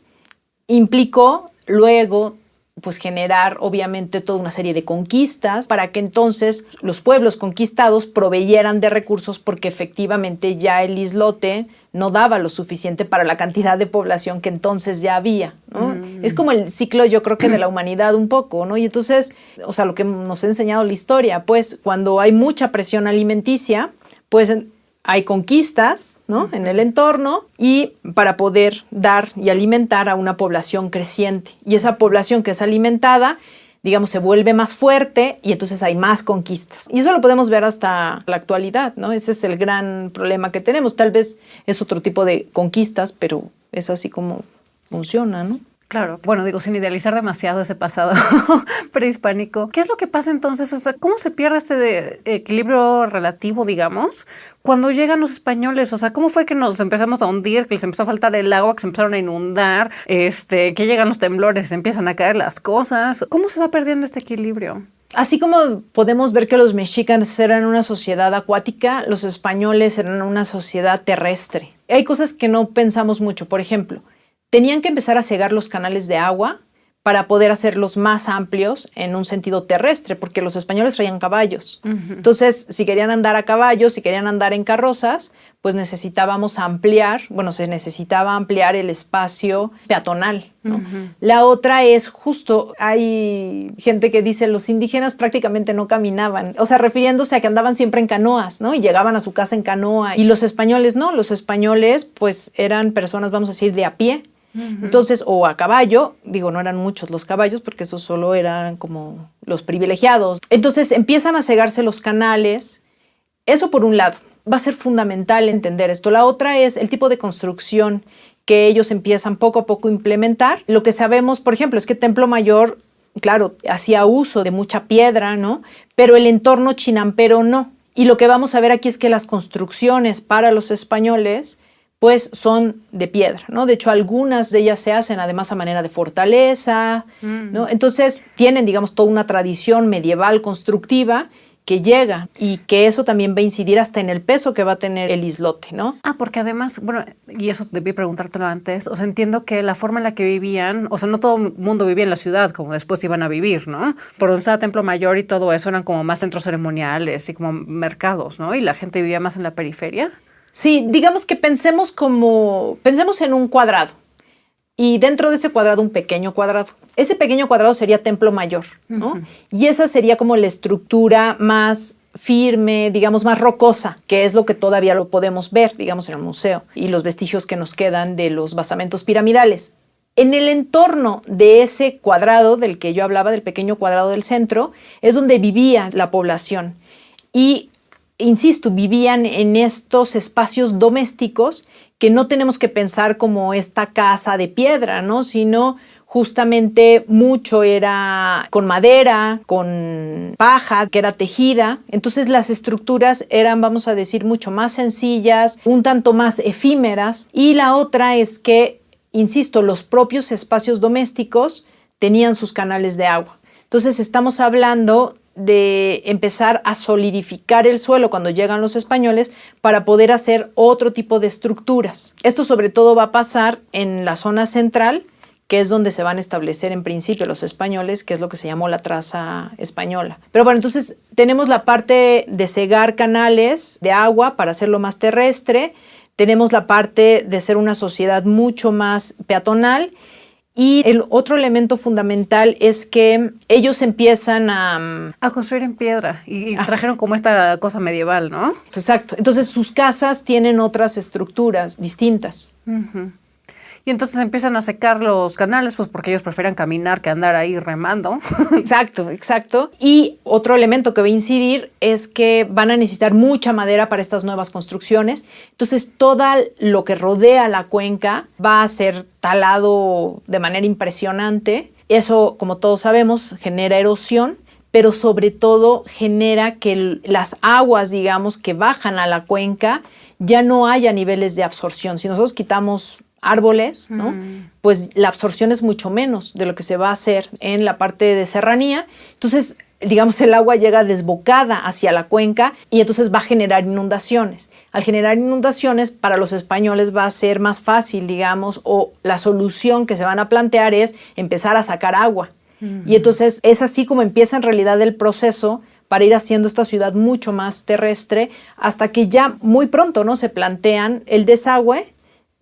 implicó luego pues generar obviamente toda una serie de conquistas para que entonces los pueblos conquistados proveyeran de recursos porque efectivamente ya el islote no daba lo suficiente para la cantidad de población que entonces ya había, ¿no? Es como el ciclo, yo creo que de la humanidad un poco, ¿no? Y entonces, o sea, lo que nos ha enseñado la historia, pues cuando hay mucha presión alimenticia, pues hay conquistas, ¿no? En el entorno y para poder dar y alimentar a una población creciente. Y esa población que es alimentada, digamos, se vuelve más fuerte y entonces hay más conquistas. Y eso lo podemos ver hasta la actualidad, ¿no? Ese es el gran problema que tenemos. Tal vez es otro tipo de conquistas, pero es así como funciona, ¿no? Claro, bueno, digo, sin idealizar demasiado ese pasado prehispánico. ¿Qué es lo que pasa entonces? O sea, ¿cómo se pierde este equilibrio relativo, digamos, cuando llegan los españoles? O sea, ¿cómo fue que nos empezamos a hundir, que les empezó a faltar el agua, que se empezaron a inundar, que llegan los temblores, se empiezan a caer las cosas? ¿Cómo se va perdiendo este equilibrio? Así como podemos ver que los mexicas eran una sociedad acuática, los españoles eran una sociedad terrestre. Hay cosas que no pensamos mucho, por ejemplo, tenían que empezar a cegar los canales de agua para poder hacerlos más amplios en un sentido terrestre, porque los españoles traían caballos. Entonces, si querían andar a caballo, si querían andar en carrozas, pues necesitábamos ampliar, se necesitaba ampliar el espacio peatonal, ¿no? La otra es justo, hay gente que dice los indígenas prácticamente no caminaban, o sea, refiriéndose a que andaban siempre en canoas, ¿no? Y llegaban a su casa en canoa. Y los españoles no, los españoles pues eran personas, vamos a decir, de a pie. Entonces, o a caballo, digo, no eran muchos los caballos porque esos solo eran como los privilegiados. Entonces empiezan a cegarse los canales. Eso por un lado, va a ser fundamental entender esto. La otra es el tipo de construcción que ellos empiezan poco a poco a implementar. Lo que sabemos, por ejemplo, es que Templo Mayor, claro, hacía uso de mucha piedra, ¿no? Pero el entorno chinampero no. Y lo que vamos a ver aquí es que las construcciones para los españoles pues son de piedra, ¿no? De hecho, algunas de ellas se hacen además a manera de fortaleza, ¿no? Entonces, tienen, digamos, toda una tradición medieval constructiva que llega y que eso también va a incidir hasta en el peso que va a tener el islote, ¿no? Porque además, bueno, y eso debí preguntártelo antes, o sea, entiendo que la forma en la que vivían, o sea, no todo el mundo vivía en la ciudad como después iban a vivir, ¿no? Por donde estaba Templo Mayor y todo eso eran como más centros ceremoniales y como mercados, ¿no? Y la gente vivía más en la periferia. Sí, digamos que pensemos en un cuadrado y dentro de ese cuadrado un pequeño cuadrado. Ese pequeño cuadrado sería Templo Mayor, ¿no? Y esa sería como la estructura más firme, digamos, más rocosa, que es lo que todavía lo podemos ver, digamos, en el museo, y los vestigios que nos quedan de los basamentos piramidales. En el entorno de ese cuadrado del que yo hablaba, del pequeño cuadrado del centro, es donde vivía la población. Y, insisto, vivían en estos espacios domésticos que no tenemos que pensar como esta casa de piedra, ¿no? Sino justamente mucho era con madera, con paja, que era tejida. Entonces las estructuras eran, vamos a decir, mucho más sencillas, un tanto más efímeras. Y la otra es que, insisto, los propios espacios domésticos tenían sus canales de agua. Entonces estamos hablando de empezar a solidificar el suelo cuando llegan los españoles para poder hacer otro tipo de estructuras. Esto sobre todo va a pasar en la zona central, que es donde se van a establecer en principio los españoles, que es lo que se llamó la traza española. Pero bueno, entonces tenemos la parte de cegar canales de agua para hacerlo más terrestre, tenemos la parte de ser una sociedad mucho más peatonal, y el otro elemento fundamental es que ellos empiezan a construir en piedra y trajeron como esta cosa medieval, ¿no? Exacto. Entonces sus casas tienen otras estructuras distintas. Y entonces empiezan a secar los canales, pues porque ellos prefieren caminar que andar ahí remando. Exacto, exacto. Y otro elemento que va a incidir es que van a necesitar mucha madera para estas nuevas construcciones. Entonces, todo lo que rodea la cuenca va a ser talado de manera impresionante. Eso, como todos sabemos, genera erosión, pero sobre todo genera que las aguas, digamos, que bajan a la cuenca ya no haya niveles de absorción. Si nosotros quitamos árboles, ¿no? Pues la absorción es mucho menos de lo que se va a hacer en la parte de serranía. Entonces, digamos, el agua llega desbocada hacia la cuenca y entonces va a generar inundaciones. Al generar inundaciones, para los españoles va a ser más fácil, digamos, o la solución que se van a plantear es empezar a sacar agua. Y entonces es así como empieza en realidad el proceso para ir haciendo esta ciudad mucho más terrestre, hasta que ya muy pronto, ¿no?, se plantean el desagüe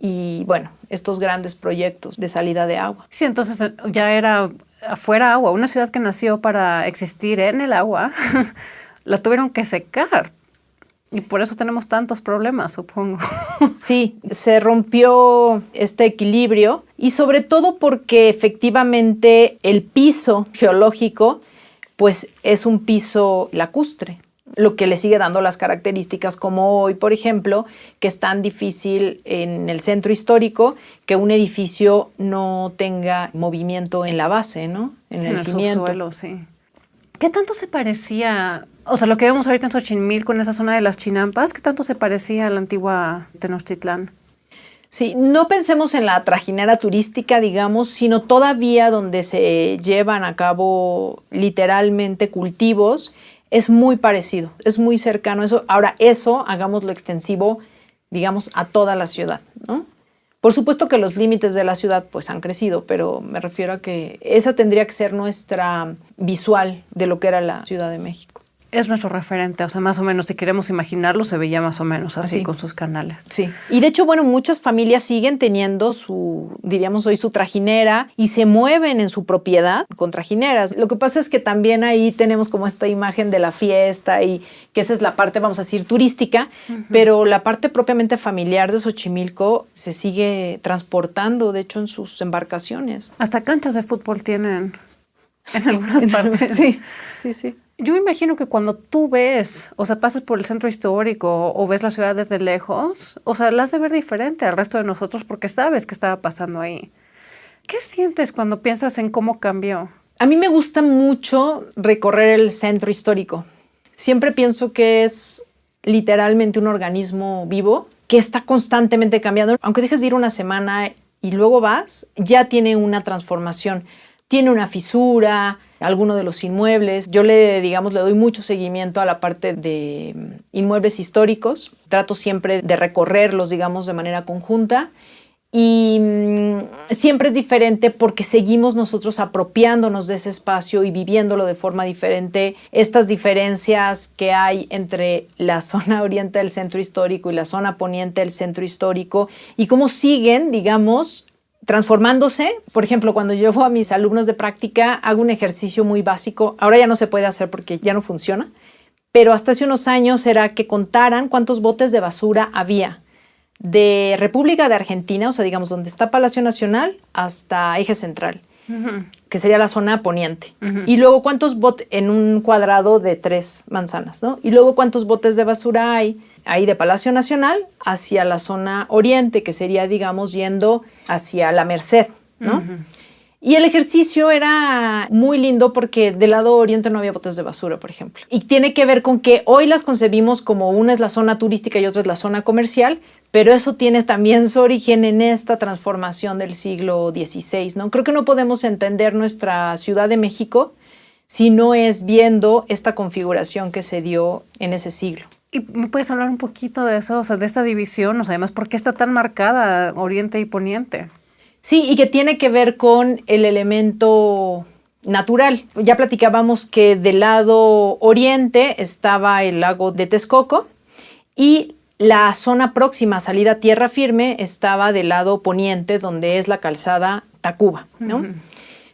y, bueno, estos grandes proyectos de salida de agua. Sí, entonces ya era afuera agua. Una ciudad que nació para existir en el agua, la tuvieron que secar. Y por eso tenemos tantos problemas, supongo. Sí, se rompió este equilibrio y sobre todo porque efectivamente el piso geológico pues es un piso lacustre, lo que le sigue dando las características como hoy, por ejemplo, que es tan difícil en el centro histórico que un edificio no tenga movimiento en la base, ¿no? En el cimiento. Subsuelo, sí. ¿Qué tanto se parecía, o sea, lo que vemos ahorita en Xochimilco, en esa zona de las Chinampas, qué tanto se parecía a la antigua Tenochtitlán? Sí, no pensemos en la trajinera turística, digamos, sino todavía donde se llevan a cabo literalmente cultivos. Es muy parecido, es muy cercano a eso. Ahora, eso hagámoslo extensivo, digamos, a toda la ciudad, ¿no? Por supuesto que los límites de la ciudad pues han crecido, pero me refiero a que esa tendría que ser nuestra visual de lo que era la Ciudad de México. Es nuestro referente, o sea, más o menos, si queremos imaginarlo, se veía más o menos así con sus canales. Sí, y de hecho, bueno, muchas familias siguen teniendo diríamos hoy, su trajinera y se mueven en su propiedad con trajineras. Lo que pasa es que también ahí tenemos como esta imagen de la fiesta y que esa es la parte, vamos a decir, turística, pero la parte propiamente familiar de Xochimilco se sigue transportando, de hecho, en sus embarcaciones. Hasta canchas de fútbol tienen en algunas partes. Sí, sí, sí. Yo me imagino que cuando tú ves, o sea, pasas por el centro histórico o ves la ciudad desde lejos, o sea, la has de ver diferente al resto de nosotros porque sabes qué estaba pasando ahí. ¿Qué sientes cuando piensas en cómo cambió? A mí me gusta mucho recorrer el centro histórico. Siempre pienso que es literalmente un organismo vivo que está constantemente cambiando. Aunque dejes de ir una semana y luego vas, ya tiene una transformación. Tiene una fisura, alguno de los inmuebles. Yo le doy mucho seguimiento a la parte de inmuebles históricos. Trato siempre de recorrerlos, digamos, de manera conjunta. Y siempre es diferente porque seguimos nosotros apropiándonos de ese espacio y viviéndolo de forma diferente. Estas diferencias que hay entre la zona oriente del centro histórico y la zona poniente del centro histórico y cómo siguen, digamos, transformándose. Por ejemplo, cuando llevo a mis alumnos de práctica, hago un ejercicio muy básico. Ahora ya no se puede hacer porque ya no funciona, pero hasta hace unos años era que contaran cuántos botes de basura había de República de Argentina, o sea, digamos, donde está Palacio Nacional, hasta Eje Central, que sería la zona poniente. Y luego cuántos botes en un cuadrado de 3 manzanas, ¿no? Y luego cuántos botes de basura hay ahí de Palacio Nacional hacia la zona oriente, que sería, digamos, yendo hacia la Merced, ¿no? Y el ejercicio era muy lindo porque del lado oriente no había botes de basura, por ejemplo. Y tiene que ver con que hoy las concebimos como una es la zona turística y otra es la zona comercial, pero eso tiene también su origen en esta transformación del siglo XVI, ¿no? Creo que no podemos entender nuestra Ciudad de México si no es viendo esta configuración que se dio en ese siglo. ¿Y me puedes hablar un poquito de eso, o sea, de esta división, o sea, además, por qué está tan marcada Oriente y Poniente? Sí, y que tiene que ver con el elemento natural. Ya platicábamos que del lado oriente estaba el lago de Texcoco y la zona próxima a salida a tierra firme estaba del lado poniente, donde es la calzada Tacuba, ¿no?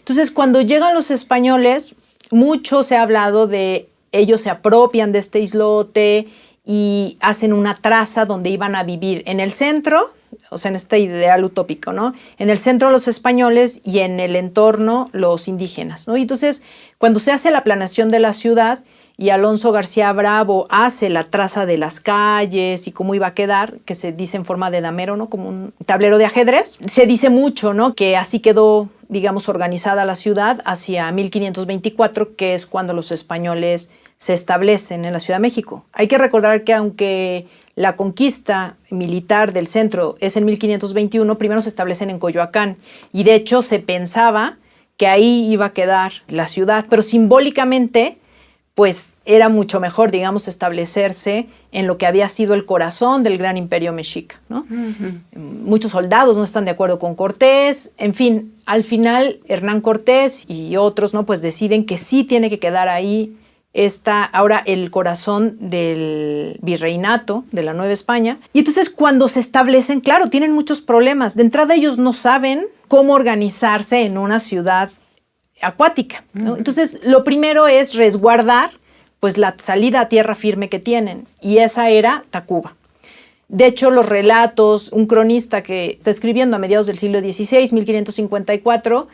Entonces, cuando llegan los españoles, mucho se ha hablado de ellos se apropian de este islote y hacen una traza donde iban a vivir en el centro, o sea, en este ideal utópico, ¿no? En el centro los españoles y en el entorno los indígenas, ¿no? Y entonces, cuando se hace la planeación de la ciudad y Alonso García Bravo hace la traza de las calles y cómo iba a quedar, que se dice en forma de damero, ¿no? Como un tablero de ajedrez, se dice mucho, ¿no? Que así quedó, digamos, organizada la ciudad hacia 1524, que es cuando los españoles se establecen en la Ciudad de México. Hay que recordar que aunque la conquista militar del centro es en 1521, primero se establecen en Coyoacán y de hecho se pensaba que ahí iba a quedar la ciudad, pero simbólicamente pues era mucho mejor, digamos, establecerse en lo que había sido el corazón del gran imperio mexica, ¿no? Muchos soldados no están de acuerdo con Cortés, en fin, al final Hernán Cortés y otros, ¿no? Pues deciden que sí tiene que quedar ahí está ahora el corazón del virreinato de la Nueva España. Y entonces cuando se establecen, claro, tienen muchos problemas. De entrada ellos no saben cómo organizarse en una ciudad acuática, ¿no? Entonces lo primero es resguardar pues la salida a tierra firme que tienen y esa era Tacuba. De hecho, los relatos, un cronista que está escribiendo a mediados del siglo XVI, 1554,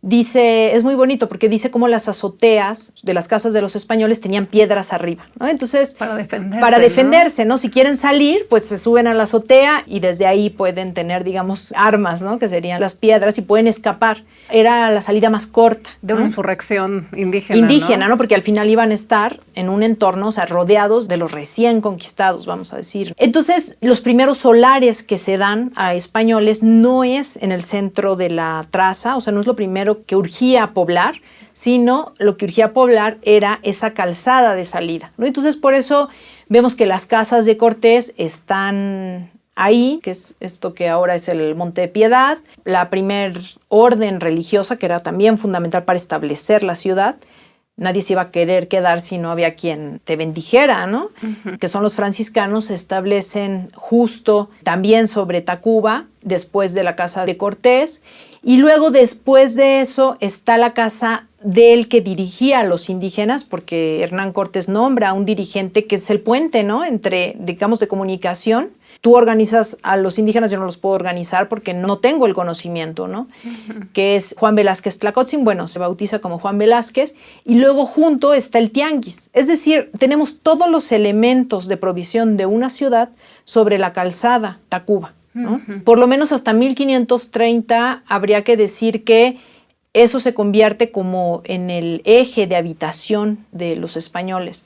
dice, es muy bonito porque dice cómo las azoteas de las casas de los españoles tenían piedras arriba, ¿no? Entonces, para defenderse, ¿no? Si quieren salir, pues se suben a la azotea y desde ahí pueden tener, digamos, armas, ¿no? Que serían las piedras y pueden escapar. Era la salida más corta. De una insurrección indígena. Indígena, ¿no? Porque al final iban a estar en un entorno, o sea, rodeados de los recién conquistados, vamos a decir. Entonces, los primeros solares que se dan a españoles no es en el centro de la traza, o sea, no es lo primero que urgía poblar, sino lo que urgía poblar era esa calzada de salida, ¿no? Entonces, por eso vemos que las casas de Cortés están ahí, que es esto que ahora es el Monte de Piedad, la primer orden religiosa que era también fundamental para establecer la ciudad. Nadie se iba a querer quedar si no había quien te bendijera, ¿no? Que son los franciscanos, se establecen justo también sobre Tacuba, después de la casa de Cortés. Y luego, después de eso, está la casa del que dirigía a los indígenas, porque Hernán Cortés nombra a un dirigente que es el puente, ¿no? Entre, digamos, de comunicación. Tú organizas a los indígenas, yo no los puedo organizar porque no tengo el conocimiento, ¿no? Que es Juan Velázquez Tlacotzin, bueno, se bautiza como Juan Velázquez, y luego junto está el tianguis. Es decir, tenemos todos los elementos de provisión de una ciudad sobre la calzada Tacuba, ¿no? Por lo menos hasta 1530 habría que decir que eso se convierte como en el eje de habitación de los españoles.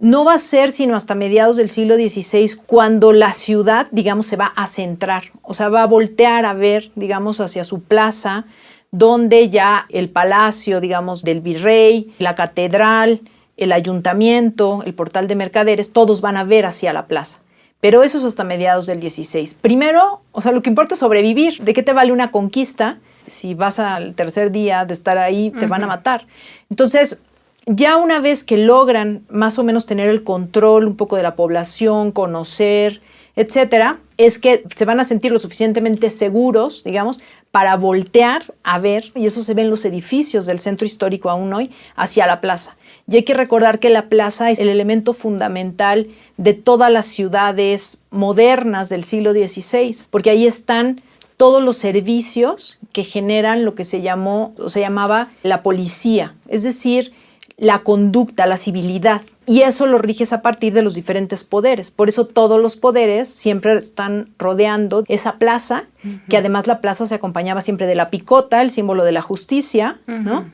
No va a ser sino hasta mediados del siglo XVI cuando la ciudad, digamos, se va a centrar, o sea, va a voltear a ver, digamos, hacia su plaza, donde ya el palacio, digamos, del virrey, la catedral, el ayuntamiento, el portal de mercaderes, todos van a ver hacia la plaza. Pero eso es hasta mediados del XVI. Primero, o sea, lo que importa es sobrevivir. ¿De qué te vale una conquista? Si vas al tercer día de estar ahí, te van a matar. Entonces, ya una vez que logran más o menos tener el control un poco de la población, conocer, etcétera, es que se van a sentir lo suficientemente seguros, digamos, para voltear a ver, y eso se ve en los edificios del centro histórico aún hoy, hacia la plaza. Y hay que recordar que la plaza es el elemento fundamental de todas las ciudades modernas del siglo XVI, porque ahí están todos los servicios que generan lo que se llamaba la policía, es decir, la conducta, la civilidad. Y eso lo riges a partir de los diferentes poderes. Por eso todos los poderes siempre están rodeando esa plaza, que además la plaza se acompañaba siempre de la picota, el símbolo de la justicia, ¿no?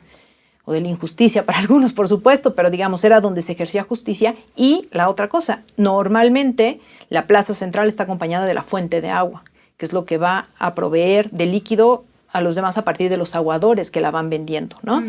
O de la injusticia para algunos, por supuesto, pero digamos era donde se ejercía justicia. Y la otra cosa, normalmente la plaza central está acompañada de la fuente de agua, que es lo que va a proveer de líquido a los demás a partir de los aguadores que la van vendiendo, ¿no?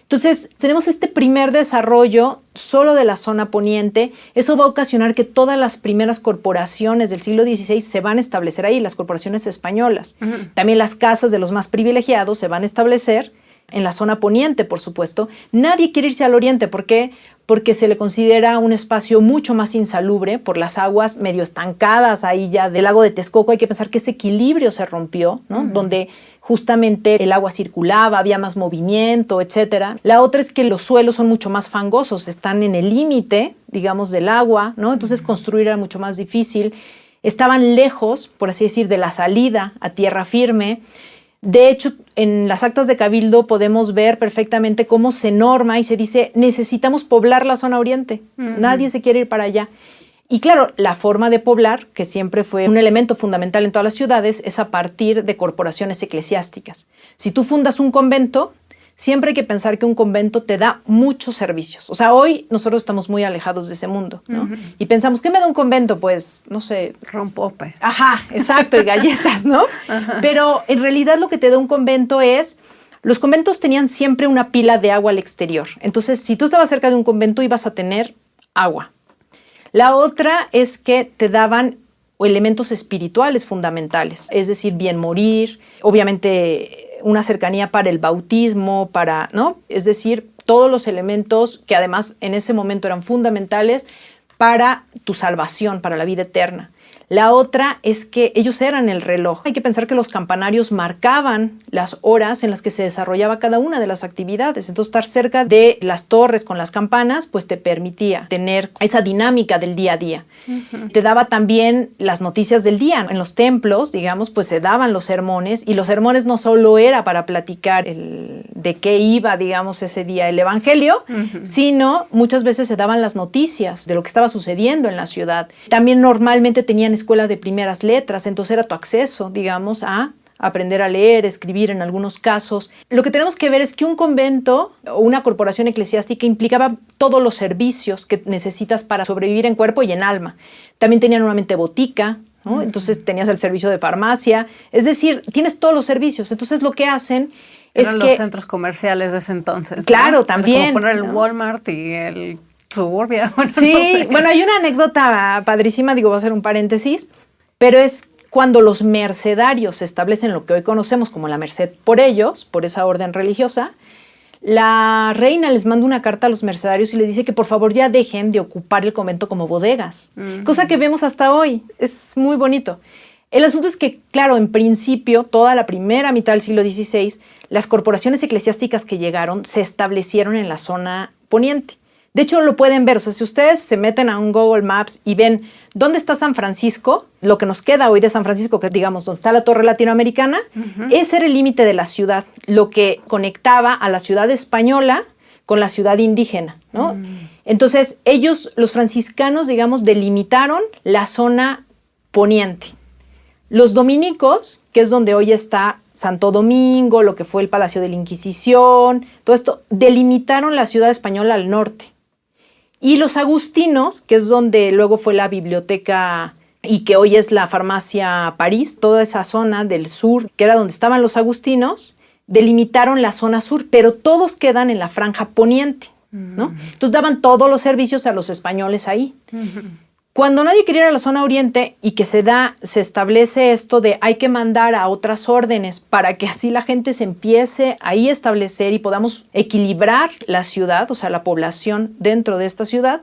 Entonces, tenemos este primer desarrollo solo de la zona poniente. Eso va a ocasionar que todas las primeras corporaciones del siglo XVI se van a establecer ahí, las corporaciones españolas. También las casas de los más privilegiados se van a establecer en la zona poniente, por supuesto. Nadie quiere irse al oriente. ¿Por qué? Porque se le considera un espacio mucho más insalubre por las aguas medio estancadas ahí ya del lago de Texcoco. Hay que pensar que ese equilibrio se rompió, ¿no? Donde justamente el agua circulaba, había más movimiento, etcétera. La otra es que los suelos son mucho más fangosos, están en el límite, digamos, del agua, ¿no? Entonces construir era mucho más difícil. Estaban lejos, por así decir, de la salida a tierra firme. De hecho, en las actas de Cabildo podemos ver perfectamente cómo se norma y se dice necesitamos poblar la zona oriente. Nadie se quiere ir para allá. Y claro, la forma de poblar, que siempre fue un elemento fundamental en todas las ciudades, es a partir de corporaciones eclesiásticas. Si tú fundas un convento, siempre hay que pensar que un convento te da muchos servicios. O sea, hoy nosotros estamos muy alejados de ese mundo, ¿no? Y pensamos, ¿qué me da un convento? Pues, no sé. Rompope. Ajá, exacto, y galletas, ¿no? Pero en realidad lo que te da un convento es... Los conventos tenían siempre una pila de agua al exterior. Entonces, si tú estabas cerca de un convento, ibas a tener agua. La otra es que te daban elementos espirituales fundamentales, es decir, bien morir, obviamente una cercanía para el bautismo, ¿no? Es decir, todos los elementos que además en ese momento eran fundamentales para tu salvación, para la vida eterna. La otra es que ellos eran el reloj. Hay que pensar que los campanarios marcaban las horas en las que se desarrollaba cada una de las actividades. Entonces, estar cerca de las torres con las campanas, pues te permitía tener esa dinámica del día a día. Te daba también las noticias del día. En los templos, digamos, pues se daban los sermones, y los sermones no solo era para platicar de qué iba, digamos, ese día el evangelio, sino muchas veces se daban las noticias de lo que estaba sucediendo en la ciudad. También normalmente tenían escuela de primeras letras, entonces era tu acceso, digamos, a aprender a leer, escribir en algunos casos. Lo que tenemos que ver es que un convento o una corporación eclesiástica implicaba todos los servicios que necesitas para sobrevivir en cuerpo y en alma. También tenían normalmente botica, ¿no? Entonces tenías el servicio de farmacia, es decir, tienes todos los servicios. Entonces lo que hacen eran los centros comerciales de ese entonces. Claro, ¿no? También. Como poner el Walmart y el Suburbia. Bueno, sí, no sé. Bueno, hay una anécdota padrísima, digo, voy a hacer un paréntesis, pero es cuando los mercedarios se establecen lo que hoy conocemos como la merced por ellos, por esa orden religiosa. La reina les manda una carta a los mercedarios y les dice que por favor ya dejen de ocupar el convento como bodegas, cosa que vemos hasta hoy. Es muy bonito. El asunto es que, claro, en principio, toda la primera mitad del siglo XVI, las corporaciones eclesiásticas que llegaron se establecieron en la zona poniente. De hecho, lo pueden ver. O sea, si ustedes se meten a un Google Maps y ven dónde está San Francisco, lo que nos queda hoy de San Francisco, que digamos donde está la Torre Latinoamericana, ese era el límite de la ciudad, lo que conectaba a la ciudad española con la ciudad indígena, ¿no? Entonces, ellos, los franciscanos, digamos, delimitaron la zona poniente. Los dominicos, que es donde hoy está Santo Domingo, lo que fue el Palacio de la Inquisición, todo esto, delimitaron la ciudad española al norte. Y los agustinos, que es donde luego fue la biblioteca y que hoy es la farmacia París, toda esa zona del sur, que era donde estaban los agustinos, delimitaron la zona sur, pero todos quedan en la franja poniente, ¿no? Entonces daban todos los servicios a los españoles ahí. Cuando nadie quería ir a la zona oriente y que se establece esto de hay que mandar a otras órdenes para que así la gente se empiece ahí a establecer y podamos equilibrar la ciudad, o sea, la población dentro de esta ciudad.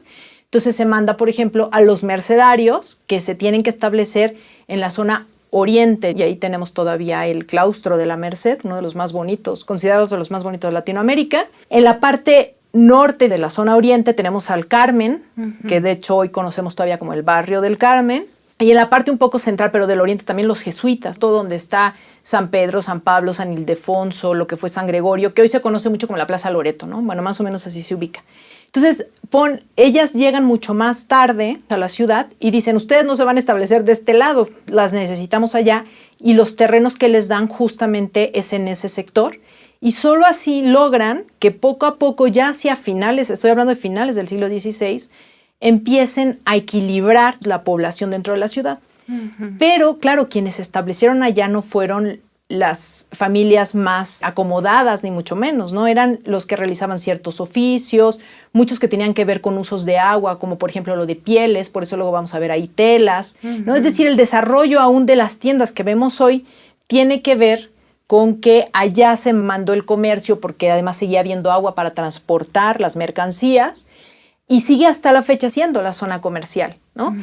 Entonces se manda, por ejemplo, a los mercedarios que se tienen que establecer en la zona oriente, y ahí tenemos todavía el claustro de la Merced, uno de los más bonitos, considerados de los más bonitos de Latinoamérica. En la parte norte de la zona oriente tenemos al Carmen, que de hecho hoy conocemos todavía como el barrio del Carmen. Y en la parte un poco central, pero del oriente, también los jesuitas, todo donde está San Pedro, San Pablo, San Ildefonso, lo que fue San Gregorio, que hoy se conoce mucho como la Plaza Loreto, ¿no? Bueno, más o menos así se ubica. Entonces, ellas llegan mucho más tarde a la ciudad y dicen, ustedes no se van a establecer de este lado, las necesitamos allá, y los terrenos que les dan justamente es en ese sector. Y solo así logran que poco a poco, ya hacia finales, estoy hablando de finales del siglo XVI, empiecen a equilibrar la población dentro de la ciudad. Pero, claro, quienes se establecieron allá no fueron las familias más acomodadas, ni mucho menos, ¿no? Eran los que realizaban ciertos oficios, muchos que tenían que ver con usos de agua, como por ejemplo lo de pieles, por eso luego vamos a ver ahí telas, ¿no? Es decir, el desarrollo aún de las tiendas que vemos hoy tiene que ver con que allá se mandó el comercio, porque además seguía habiendo agua para transportar las mercancías, y sigue hasta la fecha siendo la zona comercial, ¿no?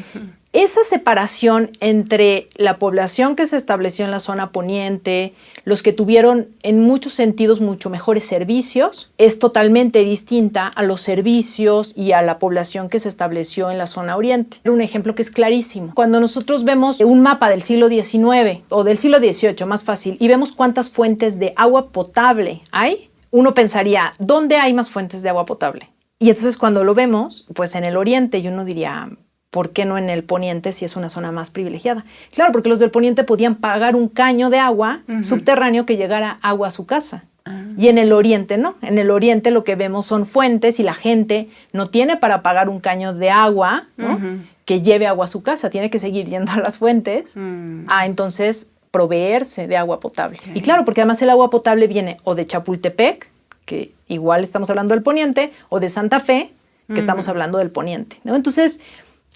Esa separación entre la población que se estableció en la zona poniente, los que tuvieron en muchos sentidos mucho mejores servicios, es totalmente distinta a los servicios y a la población que se estableció en la zona oriente. Un ejemplo que es clarísimo. Cuando nosotros vemos un mapa del siglo XIX o del siglo XVIII, más fácil, y vemos cuántas fuentes de agua potable hay, uno pensaría, ¿dónde hay más fuentes de agua potable? Y entonces cuando lo vemos, pues en el oriente, y uno diría, ¿por qué no en el poniente si es una zona más privilegiada? Claro, porque los del poniente podían pagar un caño de agua subterráneo que llegara agua a su casa. Y en el oriente no. En el oriente lo que vemos son fuentes y la gente no tiene para pagar un caño de agua, ¿no? Que lleve agua a su casa. Tiene que seguir yendo a las fuentes a entonces proveerse de agua potable. Y claro, porque además el agua potable viene o de Chapultepec, que igual estamos hablando del poniente, o de Santa Fe, que estamos hablando del poniente, ¿no? Entonces,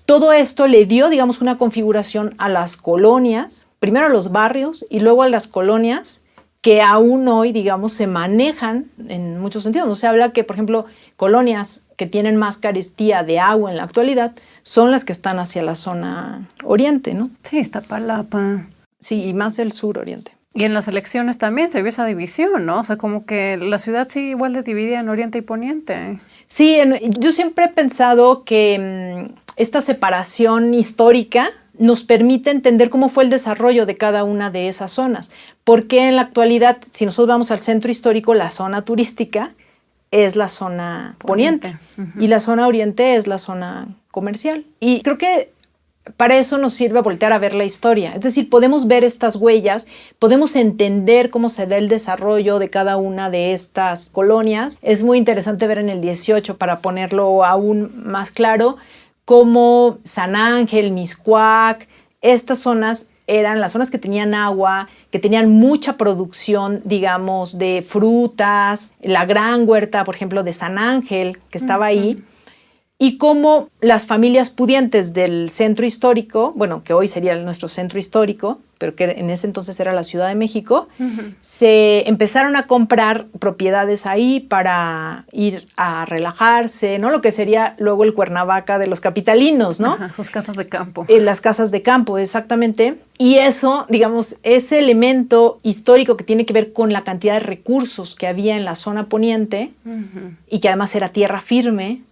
todo esto le dio, digamos, una configuración a las colonias, primero a los barrios y luego a las colonias, que aún hoy, digamos, se manejan en muchos sentidos. No se habla que, por ejemplo, colonias que tienen más carestía de agua en la actualidad son las que están hacia la zona oriente, ¿no? Sí, Iztapalapa. Sí, y más el sur oriente. Y en las elecciones también se vio esa división, ¿no? O sea, como que la ciudad sí igual de dividida en oriente y poniente. Sí, yo siempre he pensado que esta separación histórica nos permite entender cómo fue el desarrollo de cada una de esas zonas. Porque en la actualidad, si nosotros vamos al centro histórico, la zona turística es la zona poniente. Y la zona oriente es la zona comercial. Y creo que para eso nos sirve voltear a ver la historia. Es decir, podemos ver estas huellas, podemos entender cómo se da el desarrollo de cada una de estas colonias. Es muy interesante ver en el 18, para ponerlo aún más claro, cómo San Ángel, Mixcoac, estas zonas eran las zonas que tenían agua, que tenían mucha producción, digamos, de frutas, la gran huerta, por ejemplo, de San Ángel, que estaba ahí, y cómo las familias pudientes del centro histórico, bueno, que hoy sería nuestro centro histórico, pero que en ese entonces era la Ciudad de México, se empezaron a comprar propiedades ahí para ir a relajarse, ¿no? Lo que sería luego el Cuernavaca de los capitalinos, ¿no? Sus casas de campo. Las casas de campo, exactamente. Y eso, digamos, ese elemento histórico que tiene que ver con la cantidad de recursos que había en la zona poniente y que además era tierra firme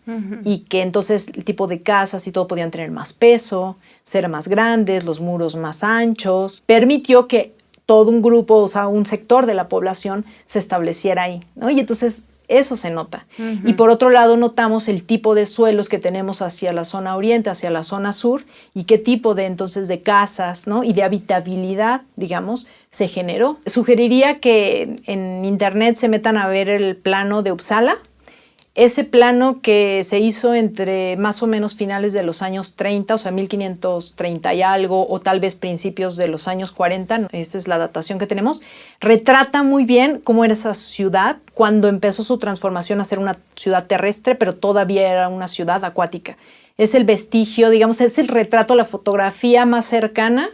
y que entonces el tipo de casas y todo podían tener más peso, ser más grandes, los muros más anchos, permitió que todo un grupo, o sea, un sector de la población se estableciera ahí, ¿no? Y entonces eso se nota. Y por otro lado notamos el tipo de suelos que tenemos hacia la zona oriente, hacia la zona sur, y qué tipo de entonces de casas, ¿no? Y de habitabilidad, digamos, se generó. Sugeriría que en internet se metan a ver el plano de Uppsala. Ese plano que se hizo entre más o menos finales de los años 30, o sea, 1530 y algo, o tal vez principios de los años 40, esa es la datación que tenemos, retrata muy bien cómo era esa ciudad cuando empezó su transformación a ser una ciudad terrestre, pero todavía era una ciudad acuática. Es el vestigio, digamos, es el retrato, la fotografía más cercana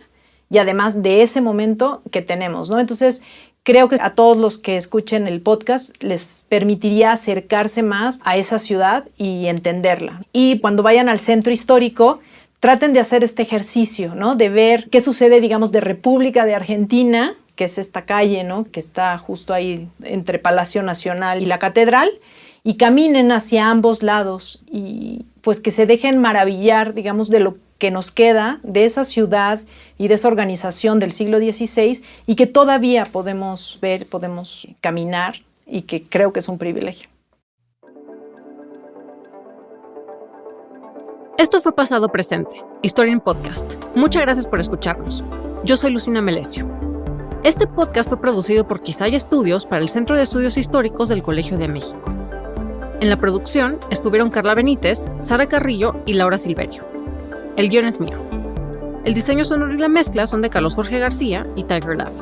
y además de ese momento que tenemos, ¿no? Entonces, Creo que a todos los que escuchen el podcast les permitiría acercarse más a esa ciudad y entenderla. Y cuando vayan al centro histórico, traten de hacer este ejercicio, ¿no? De ver qué sucede, digamos, de República de Argentina, que es esta calle, ¿no? Que está justo ahí entre Palacio Nacional y la Catedral, y caminen hacia ambos lados y pues que se dejen maravillar, digamos, de lo que nos queda de esa ciudad y de esa organización del siglo XVI y que todavía podemos ver, podemos caminar y que creo que es un privilegio. Esto fue Pasado Presente, Historia en Podcast. Muchas gracias por escucharnos. Yo soy Lucina Melesio. Este podcast fue producido por Quisaya Estudios para el Centro de Estudios Históricos del Colegio de México. En la producción estuvieron Carla Benítez, Sara Carrillo y Laura Silverio. El guión es mío. El diseño sonoro y la mezcla son de Carlos Jorge García y Tiger Lab.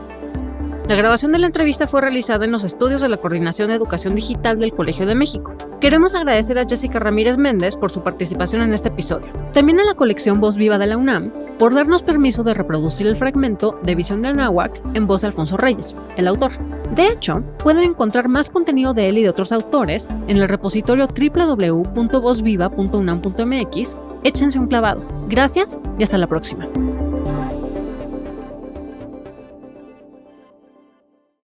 La grabación de la entrevista fue realizada en los estudios de la Coordinación de Educación Digital del Colegio de México. Queremos agradecer a Jessica Ramírez Méndez por su participación en este episodio. También a la colección Voz Viva de la UNAM por darnos permiso de reproducir el fragmento de Visión de Anáhuac en voz de Alfonso Reyes, el autor. De hecho, pueden encontrar más contenido de él y de otros autores en el repositorio www.vozviva.unam.mx. Échense un clavado. Gracias y hasta la próxima.